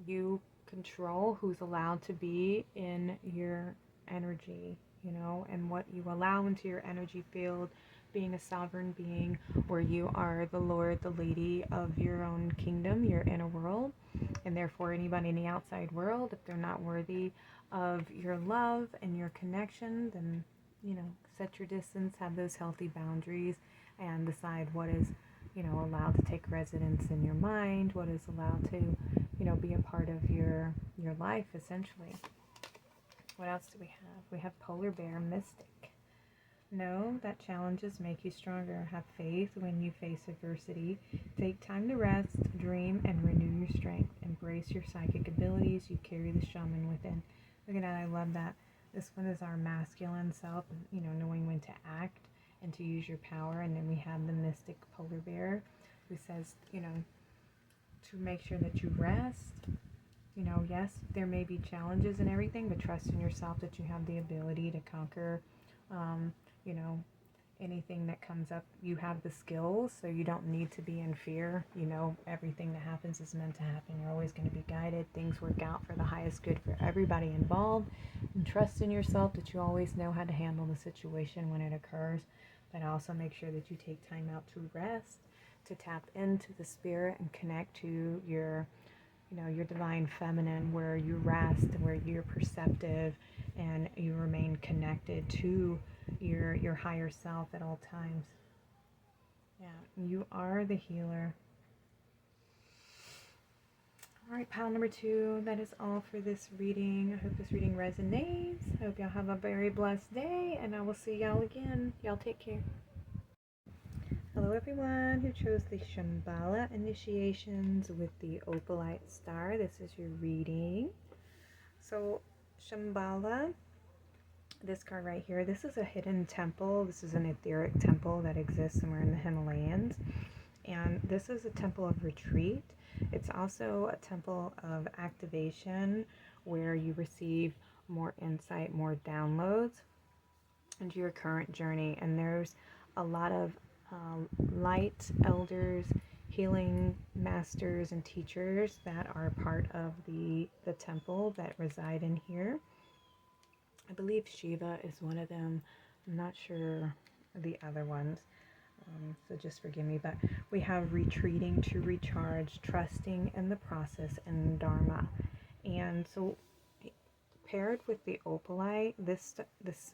You control who's allowed to be in your energy, you know, and what you allow into your energy field. Being a sovereign being where you are the Lord, the lady of your own kingdom, your inner world. And therefore anybody in the outside world, if they're not worthy of your love and your connection, then, you know, set your distance, have those healthy boundaries, and decide what is, you know, allowed to take residence in your mind, what is allowed to, you know, be a part of your life, essentially. What else do we have? We have polar bear mystic. Know that challenges make you stronger. Have faith when you face adversity. Take time to rest, dream, and renew your strength. Embrace your psychic abilities. You carry the shaman within. Look at that. I love that. This one is our masculine self, you know, knowing when to act and to use your power. And then we have the mystic polar bear who says, you know, to make sure that you rest. You know, yes, there may be challenges and everything, but trust in yourself that you have the ability to conquer you know, anything that comes up. You have the skills, so you don't need to be in fear. You know, everything that happens is meant to happen. You're always going to be guided. Things work out for the highest good for everybody involved. And trust in yourself that you always know how to handle the situation when it occurs. But also make sure that you take time out to rest, to tap into the spirit and connect to your, you know, your divine feminine, where you rest, where you're perceptive, and you remain connected to your higher self at all times. Yeah, you are the healer. Alright, pile number 2, that is all for this reading. I hope this reading resonates. I hope y'all have a very blessed day, and I will see y'all again. Y'all take care. Hello everyone who chose the Shambhala initiations with the Opalite star. This is your reading. So Shambhala, this card right here, this is a hidden temple. This is an etheric temple that exists somewhere in the Himalayas. And this is a temple of retreat. It's also a temple of activation where you receive more insight, more downloads into your current journey. And there's a lot of light elders, healing masters, and teachers that are part of the temple that reside in here. I believe Shiva is one of them. I'm not sure the other ones, so just forgive me. But we have retreating to recharge, trusting in the process, and Dharma. And so paired with the opalite, this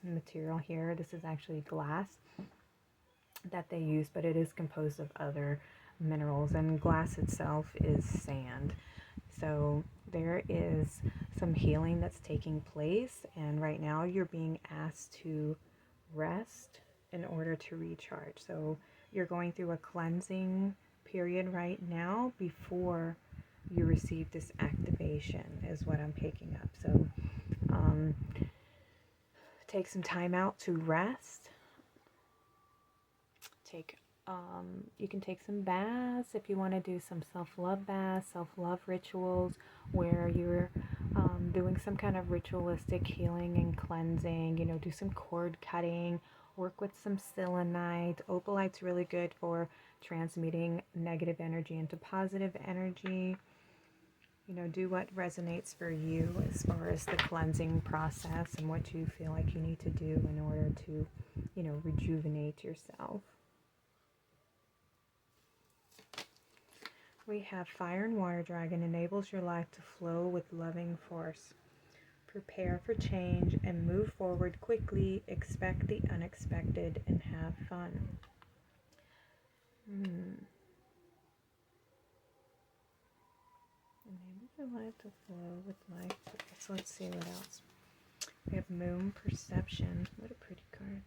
material here, this is actually glass that they use, but it is composed of other minerals, and glass itself is sand. So there is some healing that's taking place, and right now you're being asked to rest in order to recharge. So you're going through a cleansing period right now before you receive this activation, is what I'm picking up. So take some time out to rest. You can take some baths if you want to do some self-love baths, self-love rituals where you're doing some kind of ritualistic healing and cleansing. You know, do some cord cutting, work with some selenite. Opalite's really good for transmuting negative energy into positive energy. You know, do what resonates for you as far as the cleansing process and what you feel like you need to do in order to, you know, rejuvenate yourself. We have Fire and Water Dragon enables your life to flow with loving force. Prepare for change and move forward quickly. Expect the unexpected and have fun. Enable your life to flow with life force. Let's see what else. We have Moon Perception. What a pretty card.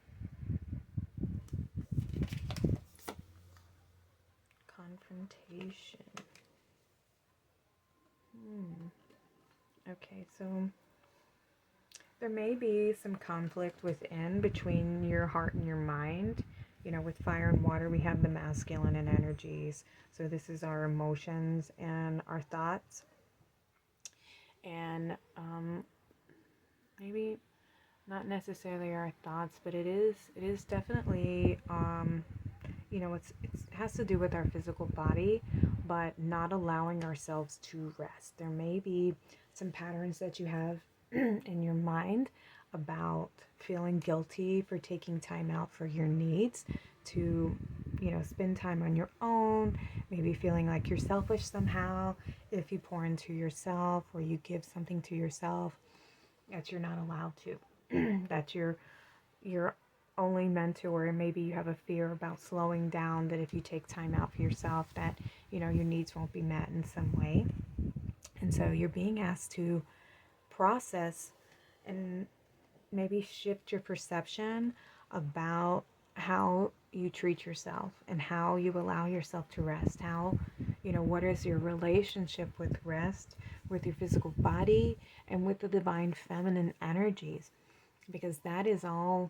Confrontation. Okay, so there may be some conflict within between your heart and your mind. You know, with fire and water, we have the masculine and energies. So this is our emotions and our thoughts. And maybe not necessarily our thoughts, but it is definitely you know, it has to do with our physical body, but not allowing ourselves to rest. There may be some patterns that you have in your mind about feeling guilty for taking time out for your needs, to, you know, spend time on your own, maybe feeling like you're selfish somehow if you pour into yourself or you give something to yourself that you're not allowed to, that you're only meant to, or maybe you have a fear about slowing down, that if you take time out for yourself that, you know, your needs won't be met in some way. And so you're being asked to process and maybe shift your perception about how you treat yourself and how you allow yourself to rest. How, you know, what is your relationship with rest, with your physical body, and with the divine feminine energies, because that is all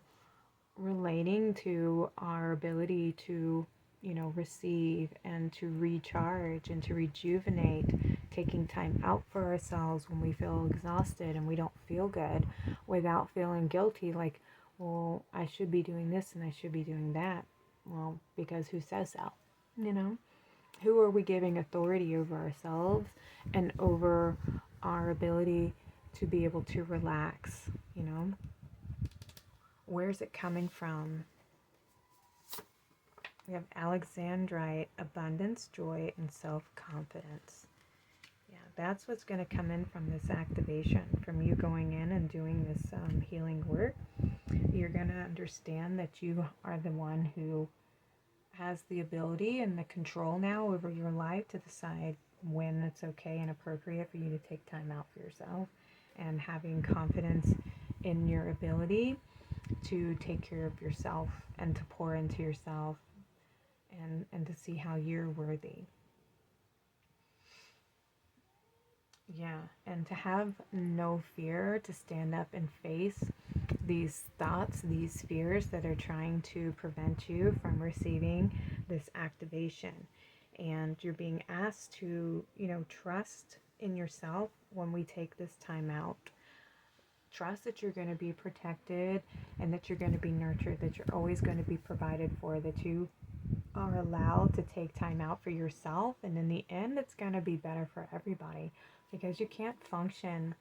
relating to our ability to, you know, receive and to recharge and to rejuvenate, taking time out for ourselves when we feel exhausted and we don't feel good, without feeling guilty like, well, I should be doing this and I should be doing that. Well, because who says so? You know, who are we giving authority over ourselves and over our ability to be able to relax? You know, where's it coming from? We have Alexandrite, abundance, joy, and self-confidence. Yeah, that's what's going to come in from this activation, from you going in and doing this healing work. You're going to understand that you are the one who has the ability and the control now over your life to decide when it's okay and appropriate for you to take time out for yourself, and having confidence in your ability to take care of yourself and to pour into yourself, and to see how you're worthy. Yeah, and to have no fear, to stand up and face these thoughts, these fears that are trying to prevent you from receiving this activation. And you're being asked to, you know, trust in yourself when we take this time out. Trust that you're going to be protected and that you're going to be nurtured, that you're always going to be provided for, that you are allowed to take time out for yourself. And in the end, it's going to be better for everybody, because you can't function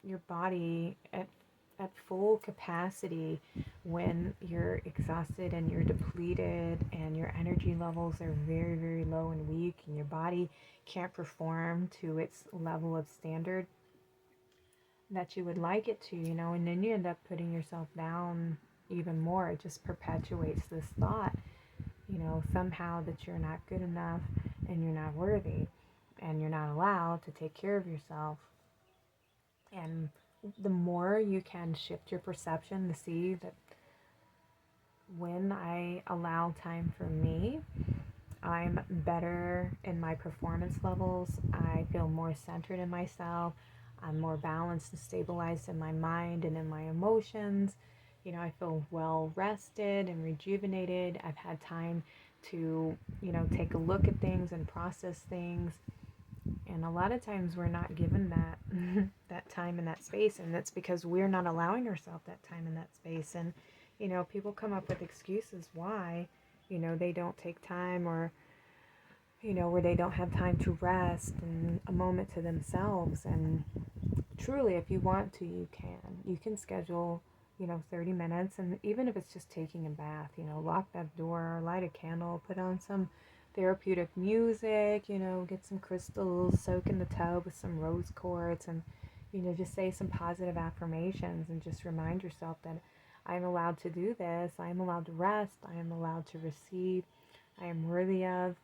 your body at at full capacity when you're exhausted and you're depleted and your energy levels are very, very low and weak and your body can't perform to its level of standard that you would like it to, and then you end up putting yourself down even more. It just perpetuates this thought, somehow that you're not good enough and you're not worthy and you're not allowed to take care of yourself. And the more you can shift your perception to see that when I allow time for me, I'm better in my performance levels. I feel more centered in myself. I'm more balanced and stabilized in my mind and in my emotions. I feel well rested and rejuvenated. I've had time to, take a look at things and process things. And a lot of times we're not given that that time and that space, and that's because we're not allowing ourselves that time and that space. And people come up with excuses why they don't take time, or where they don't have time to rest and a moment to themselves. And truly, if you want to, you can schedule 30 minutes, and even if it's just taking a bath, lock that door, light a candle, put on some therapeutic music, get some crystals, soak in the tub with some rose quartz, and just say some positive affirmations and just remind yourself that I am allowed to do this, I am allowed to rest, I am allowed to receive, I am worthy of,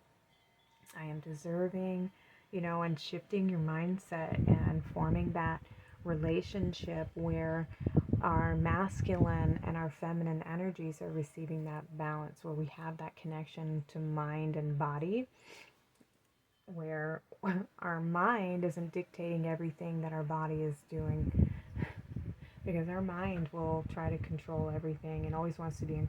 I am deserving, and shifting your mindset and forming that relationship where our masculine and our feminine energies are receiving that balance, where we have that connection to mind and body, where our mind isn't dictating everything that our body is doing, because our mind will try to control everything and always wants to be in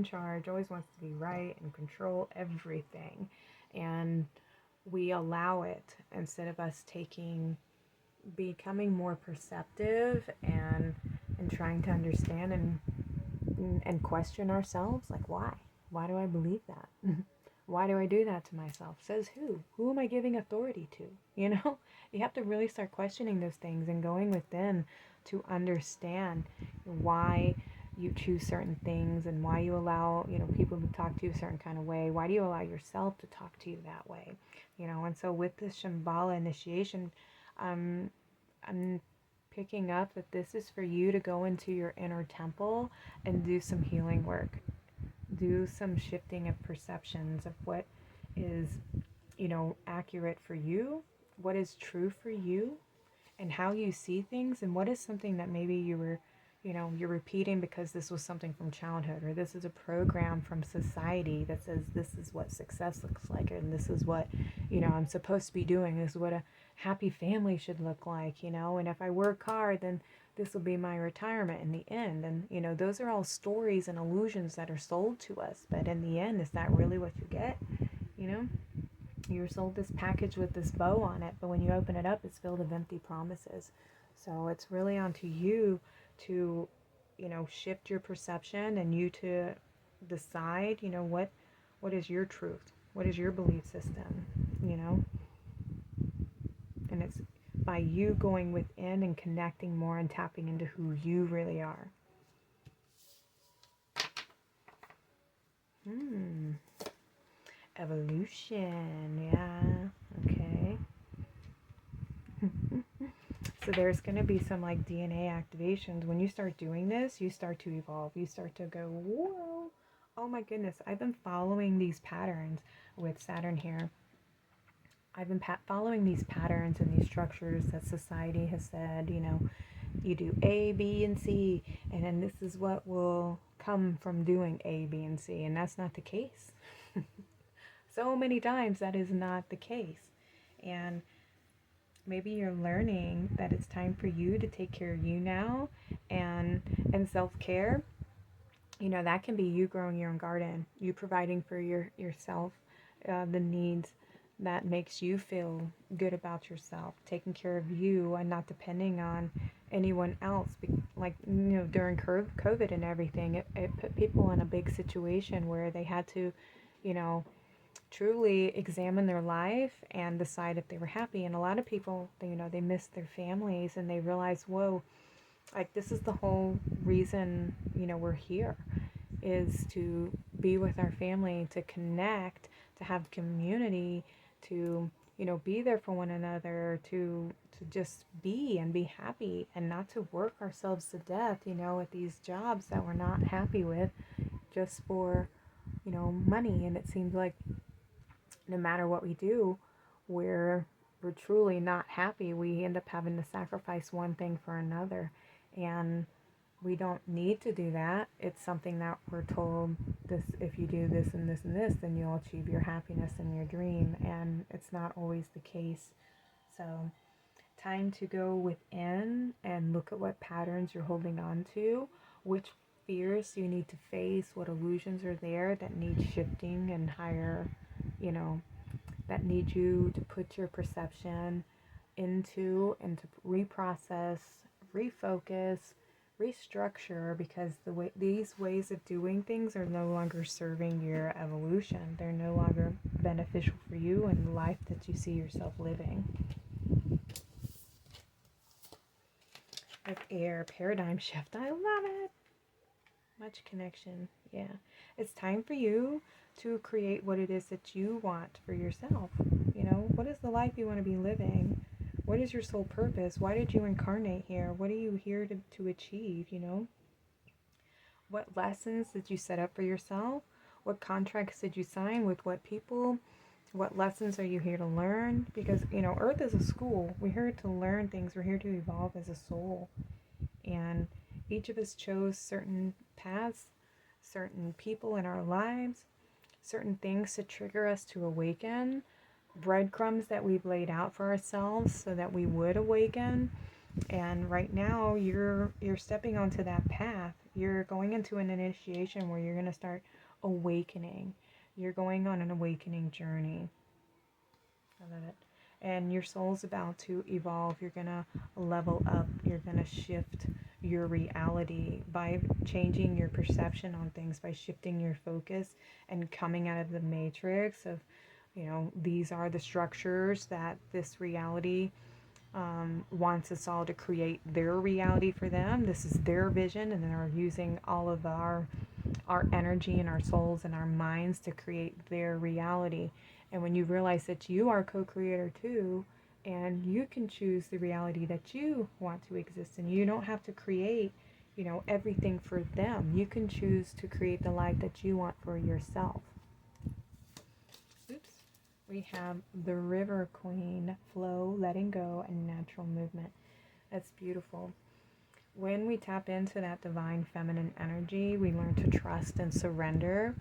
charge, always wants to be right and control everything. And we allow it instead of us becoming more perceptive and trying to understand and question ourselves, like, why do I believe that? Why do I do that to myself? Says who am I giving authority to? You have to really start questioning those things and going within to understand why you choose certain things and why you allow people to talk to you a certain kind of way. Why do you allow yourself to talk to you that way? And so with this Shambhala initiation, I'm picking up that this is for you to go into your inner temple and do some healing work, do some shifting of perceptions of what is accurate for you, what is true for you, and how you see things, and what is something that maybe you're repeating because this was something from childhood, or this is a program from society that says this is what success looks like, and this is what I'm supposed to be doing, this is what a happy family should look like, and if I work hard, then this will be my retirement in the end. And those are all stories and illusions that are sold to us, but in the end, is that really what you get? You're sold this package with this bow on it, but when you open it up, it's filled with empty promises. So it's really onto you to shift your perception, and you to decide what is your truth, what is your belief system, and it's by you going within and connecting more and tapping into who you really are. Evolution, yeah, okay. So there's going to be some like DNA activations. When you start doing this, you start to evolve. You start to go, whoa, oh my goodness. I've been following these patterns with Saturn here. I've been following these patterns and these structures that society has said, you do A, B, and C, and then this is what will come from doing A, B, and C. And that's not the case. So many times that is not the case. And maybe you're learning that it's time for you to take care of you now, and self-care. That can be you growing your own garden, you providing for yourself the needs that makes you feel good about yourself, taking care of you and not depending on anyone else. Like, during COVID and everything, it put people in a big situation where they had to, truly examine their life and decide if they were happy. And a lot of people, they missed their families, and they realized, whoa, Like, this is the whole reason, we're here, is to be with our family, to connect, to have community, to, be there for one another, to just be and be happy, and not to work ourselves to death, at these jobs that we're not happy with, just for, money. And it seems like no matter what we do, we're we're truly not happy. We end up having to sacrifice one thing for another. And we don't need to do that. It's something that we're told, this, if you do this and this and this, then you'll achieve your happiness and your dream. And it's not always the case. So, time to go within and look at what patterns you're holding on to, which fears you need to face, what illusions are there that need shifting and higher, you know, that need you to put your perception into and to reprocess, refocus, restructure, because these ways of doing things are no longer serving your evolution. They're no longer beneficial for you and the life that you see yourself living. Like air paradigm shift. I love it. Much connection. Yeah. It's time for you to create what it is that you want for yourself. What is the life you want to be living? What is your soul purpose? Why did you incarnate here? What are you here to achieve? What lessons did you set up for yourself? What contracts did you sign with what people? What lessons are you here to learn? Because, Earth is a school. We're here to learn things. We're here to evolve as a soul. And each of us chose certain paths, certain people in our lives, certain things to trigger us to awaken, breadcrumbs that we've laid out for ourselves so that we would awaken. And right now you're stepping onto that path. You're going into an initiation where you're going to start awakening. You're going on an awakening journey. I love it. And your soul's about to evolve. You're going to level up. You're going to shift your reality by changing your perception on things, by shifting your focus and coming out of the matrix of, these are the structures that this reality wants us all to create their reality for them. This is their vision, and they're using all of our energy and our souls and our minds to create their reality. And when you realize that you are co-creator too, and you can choose the reality that you want to exist in, you don't have to create, everything for them. You can choose to create the life that you want for yourself. Oops. We have the River Queen, flow, letting go, and natural movement. That's beautiful. When we tap into that divine feminine energy, we learn to trust and surrender,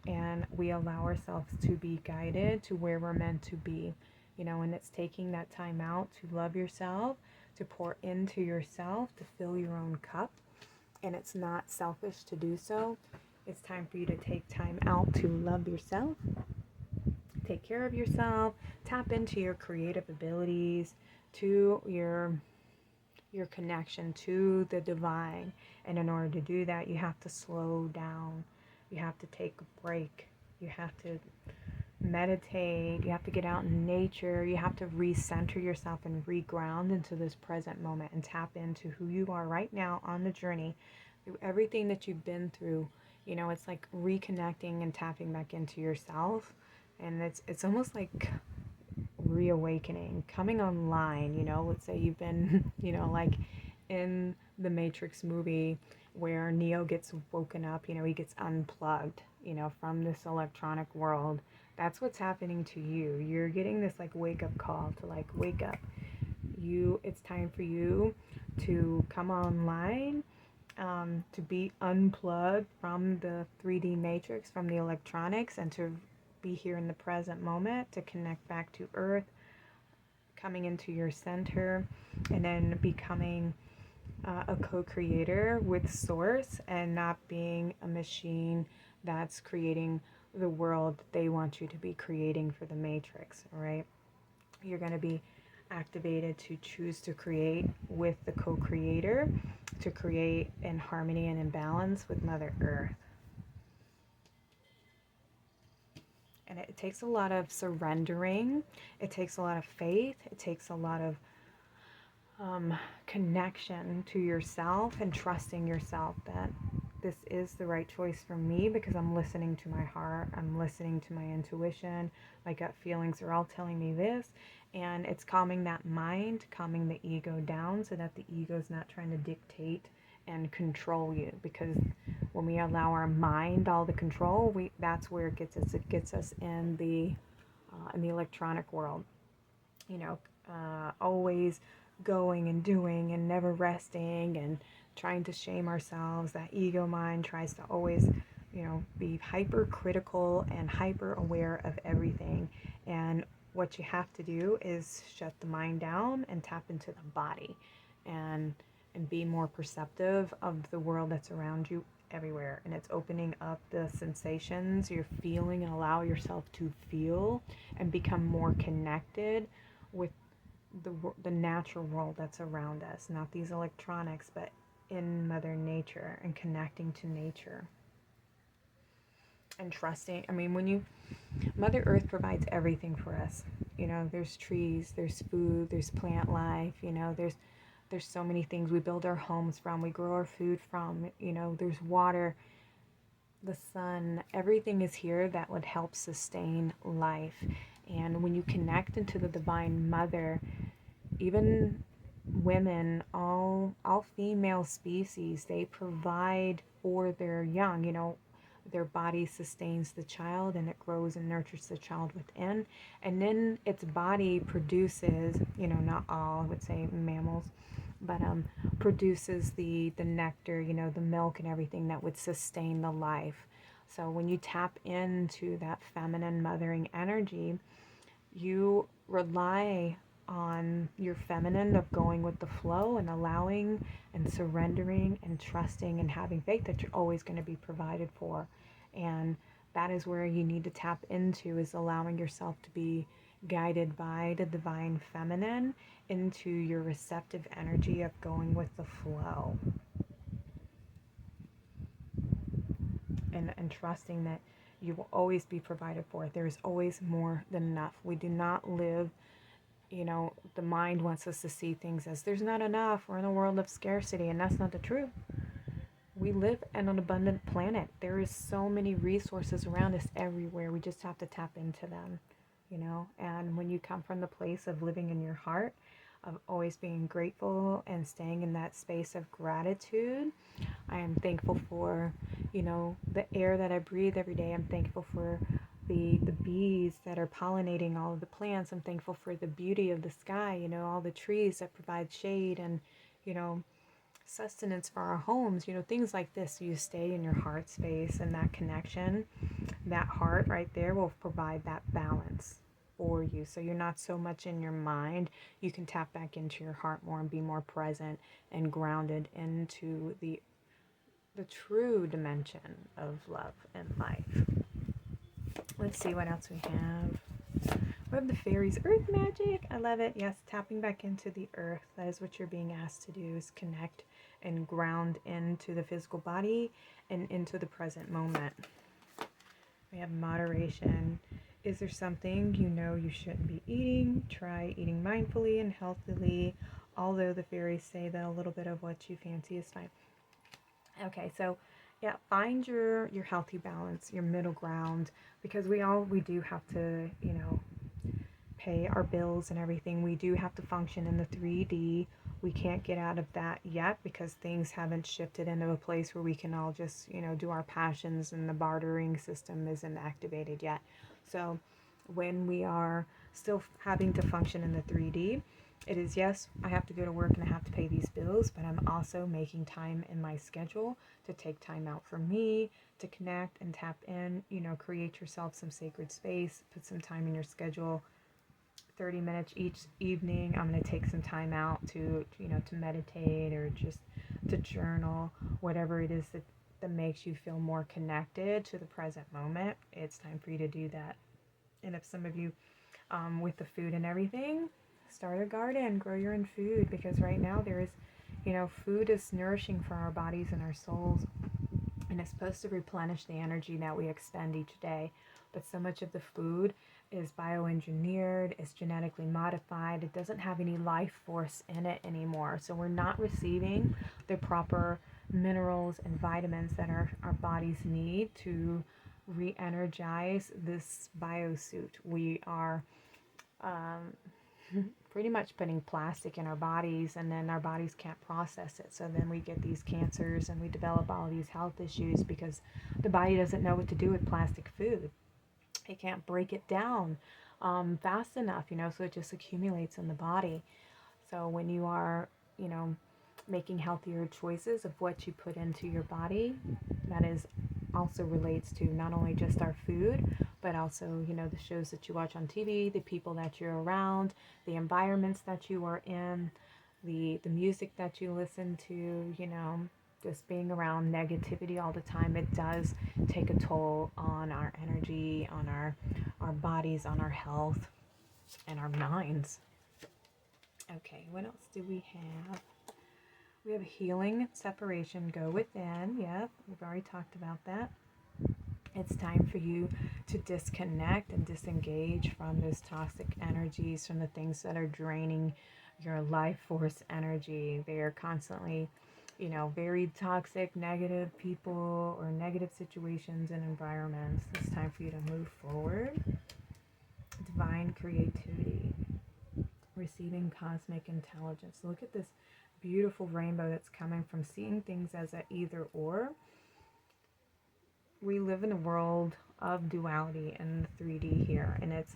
and we allow ourselves to be guided to where we're meant to be. And it's taking that time out to love yourself, to pour into yourself, to fill your own cup. And it's not selfish to do so. It's time for you to take time out to love yourself, take care of yourself, tap into your creative abilities, to your connection to the divine. And in order to do that, you have to slow down. You have to take a break. You have to meditate. You have to get out in nature. You have to recenter yourself and reground into this present moment and tap into who you are right now on the journey, through everything that you've been through. It's like reconnecting and tapping back into yourself. And it's almost like reawakening, coming online. Let's say you've been, like in the Matrix movie where Neo gets woken up, he gets unplugged, from this electronic world. That's what's happening to you. You're getting this like wake up call to like wake up. It's time for you to come online, to be unplugged from the 3D matrix, from the electronics, and to be here in the present moment, to connect back to Earth, coming into your center, and then becoming a co-creator with Source, and not being a machine that's creating the world that they want you to be creating for the Matrix. All right, you're going to be activated to choose to create with the co-creator, to create in harmony and in balance with Mother Earth. And it takes a lot of surrendering. It takes a lot of faith. It takes a lot of connection to yourself and trusting yourself that this is the right choice for me because I'm listening to my heart, I'm listening to my intuition, my gut feelings are all telling me this, and it's calming that mind, calming the ego down so that the ego is not trying to dictate and control you, because when we allow our mind all the control, that's where it gets us in the electronic world, you know, always going and doing and never resting and trying to shame ourselves. That ego mind tries to always, be hypercritical and hyper aware of everything. And what you have to do is shut the mind down and tap into the body, and be more perceptive of the world that's around you everywhere. And it's opening up the sensations you're feeling and allow yourself to feel and become more connected with the natural world that's around us, not these electronics, but in Mother Nature, and connecting to nature and trusting. I mean, Mother Earth provides everything for us. There's trees, there's food, there's plant life. There's so many things we build our homes from, we grow our food from. There's water, the sun, everything is here that would help sustain life. And when you connect into the Divine Mother, even women, all female species, they provide for their young. Their body sustains the child, and it grows and nurtures the child within, and then its body produces, not all, I would say mammals, but produces the nectar, the milk and everything that would sustain the life. So when you tap into that feminine mothering energy, you rely on your feminine of going with the flow and allowing and surrendering and trusting and having faith that you're always going to be provided for. And that is where you need to tap into, is allowing yourself to be guided by the divine feminine into your receptive energy of going with the flow, and trusting that you will always be provided for. There is always more than enough. We do not live, the mind wants us to see things as there's not enough. We're in a world of scarcity, and that's not the truth. We live on an abundant planet. There is so many resources around us everywhere. We just have to tap into them, and when you come from the place of living in your heart, of always being grateful and staying in that space of gratitude. I am thankful for, the air that I breathe every day. I'm thankful for the bees that are pollinating all of the plants. I'm thankful for the beauty of the sky, all the trees that provide shade and, sustenance for our homes, things like this. You stay in your heart space, and that connection, that heart right there will provide that balance for you. So you're not so much in your mind. You can tap back into your heart more and be more present and grounded into the true dimension of love and life. Let's see what else we have. We have the fairies, earth magic. I love it. Yes, tapping back into the earth. That is what you're being asked to do, is connect and ground into the physical body and into the present moment. We have moderation. Is there something you shouldn't be eating? Try eating mindfully and healthily, although the fairies say that a little bit of what you fancy is fine. Okay, so yeah, find your healthy balance, your middle ground, because we do have to, pay our bills and everything. We do have to function in the 3D. We can't get out of that yet because things haven't shifted into a place where we can all just, do our passions, and the bartering system isn't activated yet. So when we are still having to function in the 3D, it is, yes, I have to go to work and I have to pay these bills, but I'm also making time in my schedule to take time out for me, to connect and tap in, create yourself some sacred space, put some time in your schedule, 30 minutes each evening. I'm going to take some time out to meditate, or just to journal, whatever it is that makes you feel more connected to the present moment. It's time for you to do that. And if some of you, with the food and everything, start a garden, grow your own food, because right now there is, food is nourishing for our bodies and our souls. And and it's supposed to replenish the energy that we expend each day. But so much of the food is bioengineered, it's genetically modified, it doesn't have any life force in it anymore. So we're not receiving the proper minerals and vitamins that our bodies need to re-energize this biosuit. We are pretty much putting plastic in our bodies, and then our bodies can't process it. So then we get these cancers and we develop all these health issues because the body doesn't know what to do with plastic food. It can't break it down fast enough, so it just accumulates in the body. So when you are, making healthier choices of what you put into your body, that is also relates to not only just our food, but also, the shows that you watch on TV, the people that you're around, the environments that you are in, the music that you listen to, just being around negativity all the time. It does take a toll on our energy, on our bodies, on our health, and our minds. Okay, what else do we have? We have healing, separation, go within. Yep, we've already talked about that. It's time for you to disconnect and disengage from those toxic energies, from the things that are draining your life force energy. They are constantly, very toxic, negative people or negative situations and environments. It's time for you to move forward. Divine creativity, receiving cosmic intelligence. Look at this beautiful rainbow that's coming from seeing things as an either or. We live in a world of duality in the 3D here, and it's,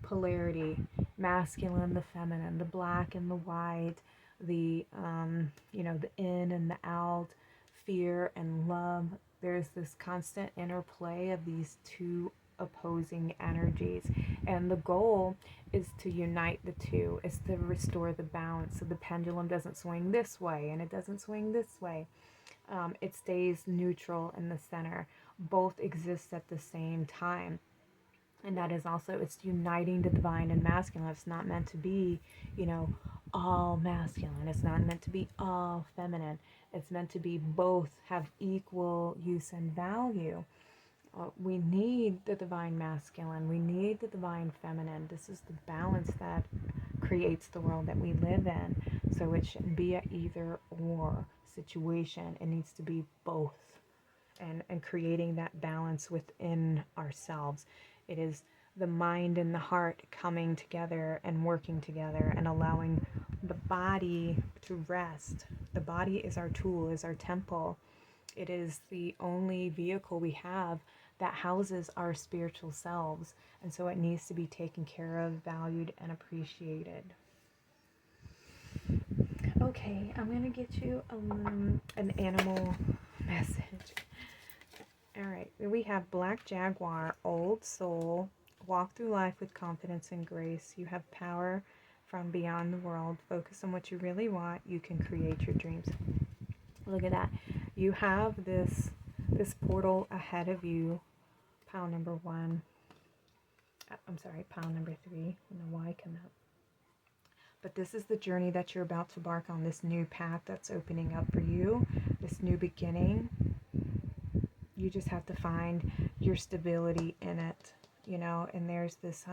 polarity, masculine, the feminine, the black and the white, the the in and the out, fear and love. There's this constant interplay of these two opposing energies, and the goal is to unite the two, is to restore the balance so the pendulum doesn't swing this way and it doesn't swing this way. It stays neutral in the center. Both exist at the same time. And that is also, it's uniting the divine and masculine. It's not meant to be, all masculine. It's not meant to be all feminine. It's meant to be both, have equal use and value. We need the divine masculine. We need the divine feminine. This is the balance that creates the world that we live in. So it shouldn't be a either or situation. It needs to be both. And creating that balance within ourselves. It is the mind and the heart coming together and working together and allowing the body to rest. The body is our tool, is our temple. It is the only vehicle we have that houses our spiritual selves. And so it needs to be taken care of, valued, and appreciated. Okay, I'm going to get you an animal message. All right, we have Black Jaguar, Old Soul, walk through life with confidence and grace. You have power from beyond the world. Focus on what you really want. You can create your dreams. Look at that. You have this portal ahead of you. Pile number 1. I'm sorry, pile number 3. I don't know why I come up. But this is the journey that you're about to embark on, this new path that's opening up for you, this new beginning. You just have to find your stability in it, and there's this,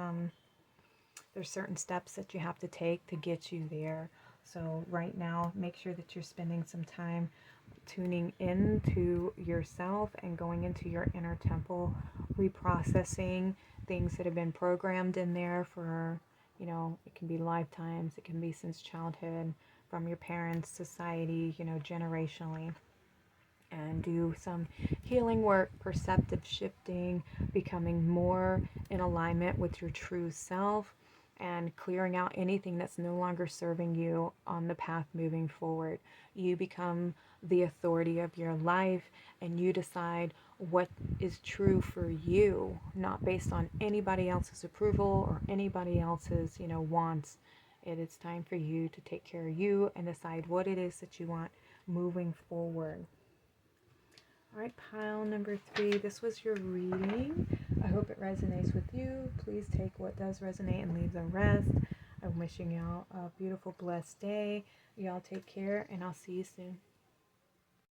there's certain steps that you have to take to get you there. So right now, make sure that you're spending some time tuning into yourself and going into your inner temple, reprocessing things that have been programmed in there for, it can be lifetimes, it can be since childhood, from your parents, society, generationally. And do some healing work, perceptive shifting, becoming more in alignment with your true self, and clearing out anything that's no longer serving you on the path moving forward. You become the authority of your life, and you decide what is true for you, not based on anybody else's approval or anybody else's, wants. It is time for you to take care of you and decide what it is that you want moving forward. All right, pile number 3. This was your reading. I hope it resonates with you. Please take what does resonate and leave the rest. I'm wishing y'all a beautiful, blessed day. Y'all take care, and I'll see you soon.